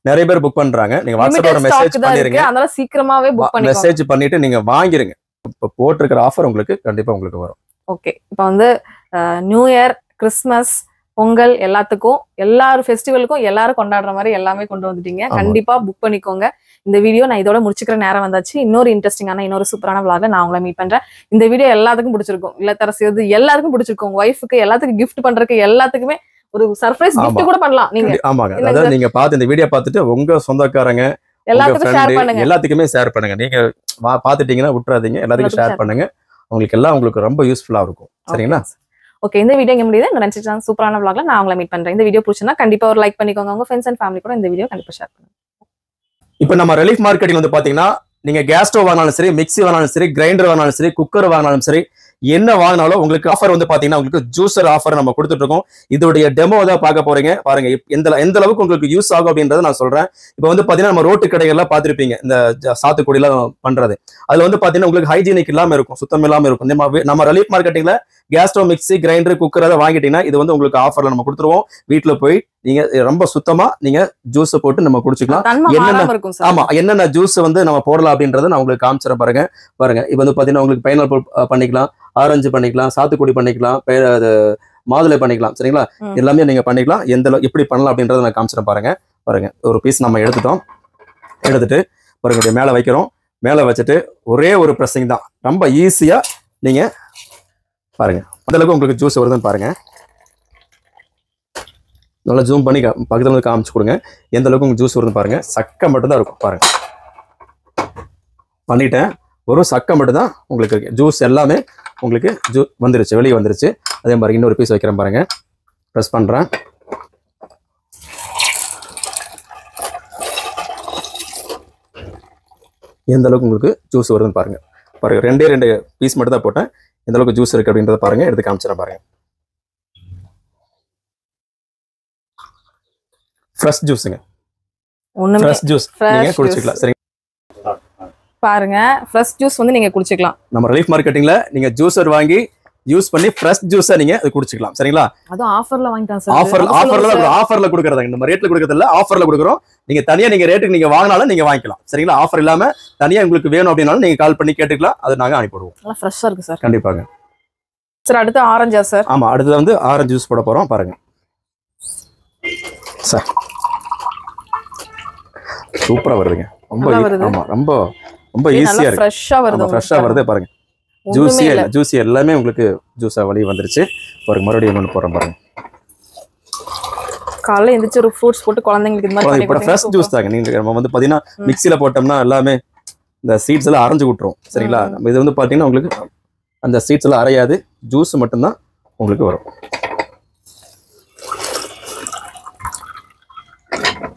நிறைய பேர் புக் பண்றாங்க. நீங்க வாட்ஸ்அப்ல ஒரு மெசேஜ் பண்ணிருங்க. அதனால சீக்கிரமாவே புக் பண்ணி மெசேஜ் பண்ணிட்டு நீங்க வாங்கிருங்க. இப்ப போட்டுருக்கிற ஆஃபர் உங்களுக்கு கண்டிப்பா உங்களுக்கு வரும். ஓகே, இப்போ வந்து நியூ இயர், கிறிஸ்மஸ், பொங்கல் எல்லாத்துக்கும் எல்லாரும் ஃபெஸ்டிவலுக்கும் எல்லாரும் கொண்டாடுற மாதிரி எல்லாமே கொண்டு வந்துட்டீங்க. கண்டிப்பா புக் பண்ணிக்கோங்க. இந்த வீடியோ நான் இதோட முடிச்சுக்கிற நேரம் வந்தாச்சு. இன்னொரு இன்ட்ரெஸ்டிங்கான இன்னொரு சூப்பரான vlogல நான் உங்களை மீட் பண்றேன். இந்த வீடியோ எல்லாத்துக்கும் பிடிச்சிருக்கும். இல்லத்தரசி எல்லாருக்கும் பிடிச்சிருக்கும். உங்க ஒய்ஃபுக்கு எல்லாத்துக்கும் கிஃப்ட் பண்றதுக்கு எல்லாத்துக்குமே ஒரு சர்ப்ரைஸ் கிஃப்ட் கூட பண்ணலாம் நீங்க. ஆமாங்க, அதாவது நீங்க பார்த்து இந்த வீடியோ பார்த்துட்டு உங்க சொந்தக்காரங்க எல்லாத்துக்கும் ஷேர் பண்ணுங்க. எல்லாத்துக்குமே ஷேர் பண்ணுங்க. நீங்க பாத்துட்டீங்கன்னா விட்டுறாதீங்க, எல்லாத்துக்கும் ஷேர் பண்ணுங்க. உங்களுக்கு ரொம்ப யூஸ்ஃபுல்லா இருக்கும். சரிங்களா? ஓகே, இந்த வீடியோ இங்க முடியுது. இந்த நெக்ஸ்ட் சூப்பரான vlogல நான் உங்களை மீட் பண்றேன். இந்த வீடியோ பிடிச்சிருந்தா கண்டிப்பா ஒரு லைக் பண்ணிக்கோங்க. உங்க ஃப்ரெண்ட்ஸ் அண்ட் ஃபேமிலி கூட இந்த வீடியோ கண்டிப்பா ஷேர் பண்ணுங்க. இப்போ நம்ம ரிலீஃப் மார்க்கெட்டிங் வந்து பாத்தீங்கன்னா நீங்க கேஸ் ஸ்டவ் வாங்கினாலும் சரி, மிக்ஸி வாங்கினாலும் சரி, கிரைண்டர் வாங்கினாலும் சரி, குக்கர் வாங்கினாலும் சரி, என்ன வாங்கினாலும் உங்களுக்கு ஆஃபர் வந்து பாத்தீங்கன்னா உங்களுக்கு ஜூசர் ஆஃபர் நம்ம கொடுத்துட்டு இருக்கோம். இதோடைய டெமோ தான் பார்க்க போறீங்க. பாருங்க எந்த அளவுக்கு உங்களுக்கு யூஸ் ஆகும் அப்படின்றத நான் சொல்றேன். இப்போ வந்து பாத்தீங்கன்னா நம்ம ரோட்டு கடைகள்லாம் பார்த்திருப்பீங்க, இந்த சாத்துக்குடி எல்லாம் பண்றது. அதுல வந்து பாத்தீங்கன்னா உங்களுக்கு ஹைஜீனிக் இல்லாம இருக்கும், சுத்தம் இல்லாம இருக்கும். நம்ம ரிலீஃப் மார்க்கெட்டிங்ல gas stove, mixie, grinder, cooker அதை வாங்கிட்டீங்கன்னா இது வந்து உங்களுக்கு ஆஃபர்ல நம்ம கொடுத்துருவோம். வீட்டுல போய் நீங்க ரொம்ப சுத்தமா நீங்க ஜூஸ் போட்டு நம்ம குடிச்சுக்கலாம். என்னென்ன ஜூஸ் வந்து நம்ம போடலாம் அப்படின்றத நான் உங்களுக்கு காமிச்சிட பாருங்க. இப்போ வந்து பாத்தீங்கன்னா உங்களுக்கு பைனாப்பிள் பண்ணிக்கலாம், ஆரஞ்சு பண்ணிக்கலாம், சாத்துக்குடி பண்ணிக்கலாம், மாதுளை பண்ணிக்கலாம். சரிங்களா? எல்லாமே நீங்க பண்ணிக்கலாம். எப்படி பண்ணலாம் அப்படின்றத நான் காமிச்சிட பாருங்க. ஒரு பீஸ் நம்ம எடுத்துட்டு பாருங்க மேல வைக்கிறோம். மேல வச்சுட்டு ஒரே ஒரு பிரஸிங் தான், ரொம்ப ஈஸியா நீங்க பாருங்க அந்த அளவுக்கு உங்களுக்கு ஜூஸ் வருதுன்னு பாருங்க. நல்லா ஜூம் பண்ணி பக்கத்துல வந்து காமிச்சு கொடுங்க எந்த அளவுக்கு உங்களுக்கு ஜூஸ் வருதுன்னு பாருங்க. சக்கை மட்டும் தான் இருக்கும் பாருங்க. பண்ணிட்டேன், ஒரு சக்கை மட்டும் தான் உங்களுக்கு இருக்கு. ஜூஸ் எல்லாமே உங்களுக்கு வந்துருச்சு, வெளியே வந்துருச்சு. அதே மாதிரி இன்னொரு பீஸ் வைக்கிறேன் பாருங்க. ப்ரெஸ் பண்றேன். எந்த அளவுக்கு உங்களுக்கு ஜூஸ் வருதுன்னு பாருங்க. ரெண்டு பீஸ் மட்டும் தான் போட்டேன். எந்த அளவுக்கு ஜூஸ் இருக்கு அப்படின்றத பாருங்க. எடுத்து காமிச்சிடறேன் பாருங்க. ஃப்ரெஷ் ஜூஸ்ங்க, ஃப்ரெஷ் ஜூஸ் நீங்க குடிச்சுக்கலாம். சரி பாருங்க, ஃப்ரெஷ் ஜூஸ் வந்து நீங்க குடிச்சுக்கலாம். நம்ம ரிலீஃப் மார்க்கெட்டிங்ல நீங்க ஜூஸர் வாங்கி யூஸ் பண்ணி ஃப்ரெஷ் ஜூஸை நீங்க அது குடிச்சுக்கலாம். சரிங்களா? அதுவும் ஆஃபர்ல வாங்கிட்டான் சார். ஆஃபர்ல கொடுக்கறதாங்க. நம்ம ரேட்ல கொடுக்கறது இல்ல, ஆஃபர்ல கொடுக்குறோம். நீங்க தனியா நீங்க ரேட்டுக்கு நீங்க வாங்கினாலும் நீங்க வாங்கிக்கலாம். சரிங்களா? ஆஃபர் இல்லாம தனியா உங்களுக்கு வேணும் அப்படின்னாலும் நீங்க கால் பண்ணி கேட்டுக்கலாம். அது நாங்க அனுப்பிடுவோம். நல்லா ஃப்ரெஷ்ஷா இருக்கு சார். கண்டிப்பாங்க சார். அடுத்து ஆரஞ்சா சார்? ஆமா, அடுத்து வந்து ஆரஞ்சு ஜூஸ் போட போறோம். பாருங்க சார், சூப்பரா வருதுங்க. ஆமா, ரொம்ப ஈஸியா இருக்கு. ஃப்ரெஷ்ஷா வருது பாருங்க. ஜூஸி எல்லாமே உங்களுக்கு ஜூஸா வழி வந்துருச்சு. பாருங்க, மறுபடியும் ஒன்று போடுறேன் பாருங்க. காலைல எந்திரிச்சு ஒரு ஃப்ரூட்ஸ் போட்டு குழந்தைங்களுக்கு இந்த மாதிரி பண்ணி ஃப்ரெஷ் ஜூஸ் தாங்க. நீங்க நம்ம வந்து பாத்தீங்கன்னா மிக்ஸில போட்டோம்னா எல்லாமே இந்த சீட்ஸ் எல்லாம் அரைஞ்சு விட்டுரும். சரிங்களா? நம்ம இது வந்து பாத்தீங்கன்னா உங்களுக்கு அந்த சீட்ஸ் எல்லாம் அரையாது, ஜூஸ் மட்டும்தான் உங்களுக்கு வரும்.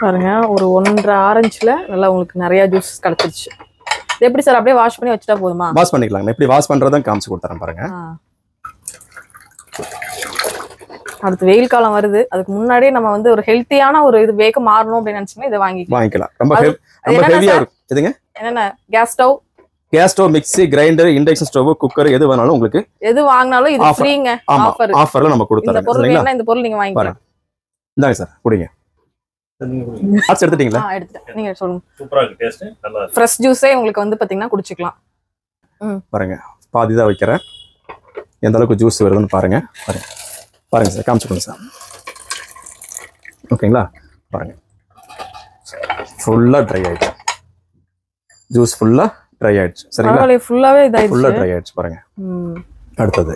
பாருங்க, ஒரு 1.5 ஆரஞ்சுல நல்லா உங்களுக்கு நிறைய ஜூஸ் கிடைச்சிருச்சு. இது எப்படி சார் அப்படியே வாஷ் பண்ணி வச்சுட்டா போதுமா? வாஷ் பண்ணிக்கலாம். எப்படி வாஷ் பண்றதுன்னு காமிச்சு கொடுத்துறேன் பாருங்க. அடுத்து வெயில் காலம் வருது, அதுக்கு முன்னாடியே நம்ம வந்து ஒரு ஹெல்த்தியான ஒரு இது வேக மாறணும் அப்படின்னு நினைச்சோம்னா இதை வாங்கிக்கலாம். ரொம்ப ஹெவியா இருக்கும். இதுங்க என்னென்ன case stove, mixie, grinder, induction stove, cooker எது வேணாலும் உங்களுக்கு எது வாங்கினாலும் இது ஃப்ரீங்க. ஆஃபர்ல நம்ம கொடுத்துறோம். இந்த பொருள் என்ன, இந்த பொருள் நீங்க வாங்கிக்கலாம். இந்தாங்க சார், குடிங்க. எடுத்துட்டீங்களா? எடுத்துட்டேன். நீங்க சொல்லுங்க. சூப்பரா இருக்கு, டேஸ்ட் நல்லா இருக்கு. ஃப்ரெஷ் ஜூஸே உங்களுக்கு வந்து பாத்தீங்கன்னா குடிச்சுக்கலாம். பாருங்க, பாதி தான் வைக்கிறேன். எந்த அளவுக்கு ஜூஸ் வருதுன்னு பாருங்க. பாருங்க சார், காமிச்சுக்கோங்க சார். ஓகேங்களா? பாருங்க, ஃபுல்லா ட்ரை ஆயிடுச்சு. ஜூஸ் ஃபுல்லா ட்ரை ஆயிடுச்சு. சரிங்களா? ஃபுல்லாவே ட்ரை ஆயிடுச்சு பாருங்க. அடுத்தது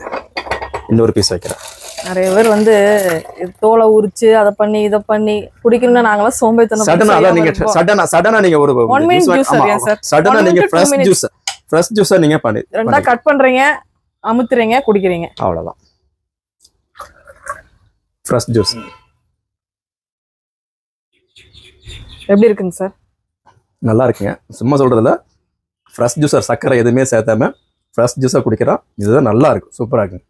இன்னொரு பீஸ் வைக்கிறேன். நிறைய பேர் வந்து தோலை உரிச்சு அதை பண்ணி இதை பண்ணி குடிக்கணும்னா நாங்களாம் சோம்பேறித்தனம் சடனா நீங்க ஒரு 1 minute juice சார். சடனா நீங்க ஃப்ரெஷ் ஜூஸ் நீங்க பண்ணி ரெண்டா கட் பண்றீங்க, அமுத்துறீங்க, குடிக்கிறீங்க, அவ்வளவுதான். ஃப்ரெஷ் ஜூஸ் எப்படி இருக்குங்க சார்? நல்லா இருக்குங்க. சும்மா சொல்றதுல ஃப்ரெஷ் ஜூஸர் சக்கரை எதுவுமே சேர்த்தாம ஃப்ரெஷ் ஜூஸாக குடிக்கிறோம். இதுதான் நல்லா இருக்கும், சூப்பராக இருக்குங்க.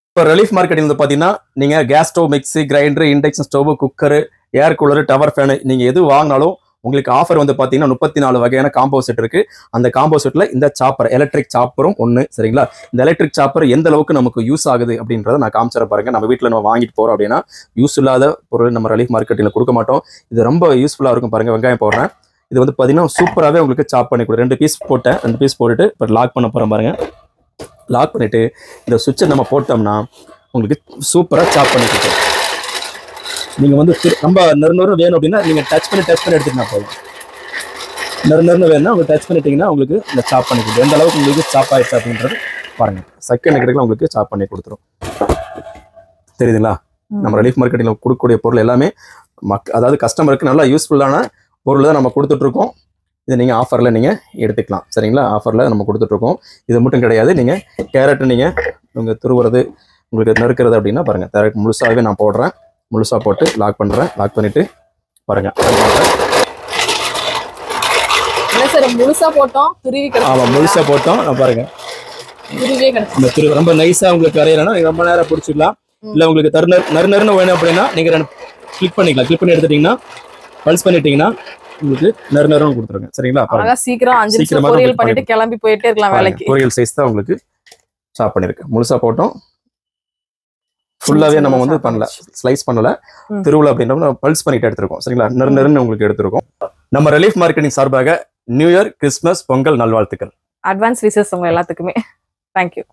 இப்போ ரிலீஃப் மார்க்கெட்டிங் வந்து பார்த்தீங்கன்னா நீங்கள் case stove, mixie, grinder, induction stove, cooker, air cooler, tower fan நீங்கள் எது வாங்கினாலும் உங்களுக்கு ஆஃபர் வந்து பார்த்தீங்கன்னா 34 வகையான காம்போ செட் இருக்கு. அந்த காம்போ செட்டில் இந்த சாப்பர், எலக்ட்ரிக் சாப்பரும் ஒன்று, சரிங்களா? இந்த எலக்ட்ரிக் சாப்பர் எந்த அளவுக்கு நமக்கு யூஸ் ஆகுது அப்படின்றத நான் காமிச்சிட பாருங்க. நம்ம வீட்டில் நம்ம வாங்கிட்டு போகிறோம் அப்படின்னா யூஸ் இல்லாத பொருள் நம்ம ரிலீஃப் மார்க்கெட்டில் கொடுக்க மாட்டோம். இது ரொம்ப யூஸ்ஃபுல்லாக இருக்கும் பாருங்க. வெங்காயம் போடுறேன். இது வந்து பார்த்தீங்கன்னா சூப்பராகவே உங்களுக்கு சாப் பண்ணி கொடு. 2 பீஸ் போட்டேன். 2 பீஸ் போட்டுட்டு இப்போ லாக் பண்ண போகிறேன் பாருங்க. லாக் பண்ணிட்டு இந்த சுவிட்சை நம்ம போட்டோம்னா உங்களுக்கு சூப்பராக சாப் பண்ணி கொடுக்கும். நீங்கள் வந்து ரொம்ப நெருநூறு வேணும் அப்படின்னா நீங்கள் டச் பண்ணி எடுத்துக்கினா போதும். நெருநூறு வேணும்னா உங்களுக்கு டச் பண்ணிட்டீங்கன்னா உங்களுக்கு இந்த சாப் பண்ணி கொடுக்கும். எந்த அளவுக்கு உங்களுக்கு சாப் ஆயிடுச்சு அப்படின்றது பாருங்க. செகண்ட் கிடைக்கல உங்களுக்கு சாப் பண்ணி கொடுத்துரும். தெரியுதுங்களா? நம்ம ரிலீஃப் மார்க்கெட்டில் கொடுக்கக்கூடிய பொருள் எல்லாமே அதாவது கஸ்டமருக்கு நல்லா யூஸ்ஃபுல்லான பொருள் தான் நம்ம கொடுத்துட்ருக்கோம். இதை நீங்கள் ஆஃபரில் நீங்கள் எடுத்துக்கலாம், சரிங்களா? ஆஃபரில் நம்ம கொடுத்துட்ருக்கோம். இது மட்டும் கிடையாது. நீங்கள் கேரட்டு நீங்கள் துருவுறது, உங்களுக்கு நறுக்கிறது அப்படின்னா பாருங்கள். கேரட் முழுசாகவே நான் போடுறேன். முழுசாக போட்டு லாக் பண்ணுறேன். லாக் பண்ணிவிட்டு பாருங்கள். முழுசாக போட்டோம், துருவி. ஆமாம், முழுசாக போட்டோம். நான் பாருங்கள் இந்த துருவி ரொம்ப நைஸாக உங்களுக்கு வரையலைன்னா நீங்கள் ரொம்ப நேரம் பிடிச்சிக்கலாம். இல்லை உங்களுக்கு நறுநறுன்னு வேணும் அப்படின்னா நீங்கள் கிளிக் பண்ணிக்கலாம். கிளிக் பண்ணி எடுத்துட்டிங்கன்னா பல்ஸ் பண்ணிட்டீங்கன்னா உங்களுக்கு நறுநறுன்னு கொடுத்துருங்க, சரிங்களா? சீக்கிரமா பொரியல் பண்ணிட்டு கிளம்பி போயிட்டே இருக்கலாம் வேலைக்கு. பொரியல் சைஸ் தான் உங்களுக்கு சாப் பண்ணிருக்கு. முழுசா போட்டோம். ஃபுல்லாவே நம்ம வந்து பண்ணல, ஸ்லைஸ் பண்ணல. திருவிழா அப்படின்னா பல்ஸ் பண்ணிட்டு எடுத்துருக்கோம், சரிங்களா? நறுநறுன்னு உங்களுக்கு எடுத்துருக்கோம். நம்ம ரிலீஃப் மார்க்கெட்டிங் சார்பாக நியூ இயர், கிறிஸ்மஸ், பொங்கல் நல்வாழ்த்துக்கள். அட்வான்ஸ் விஷஸ் உங்க எல்லாத்துக்குமே. தேங்க்யூ.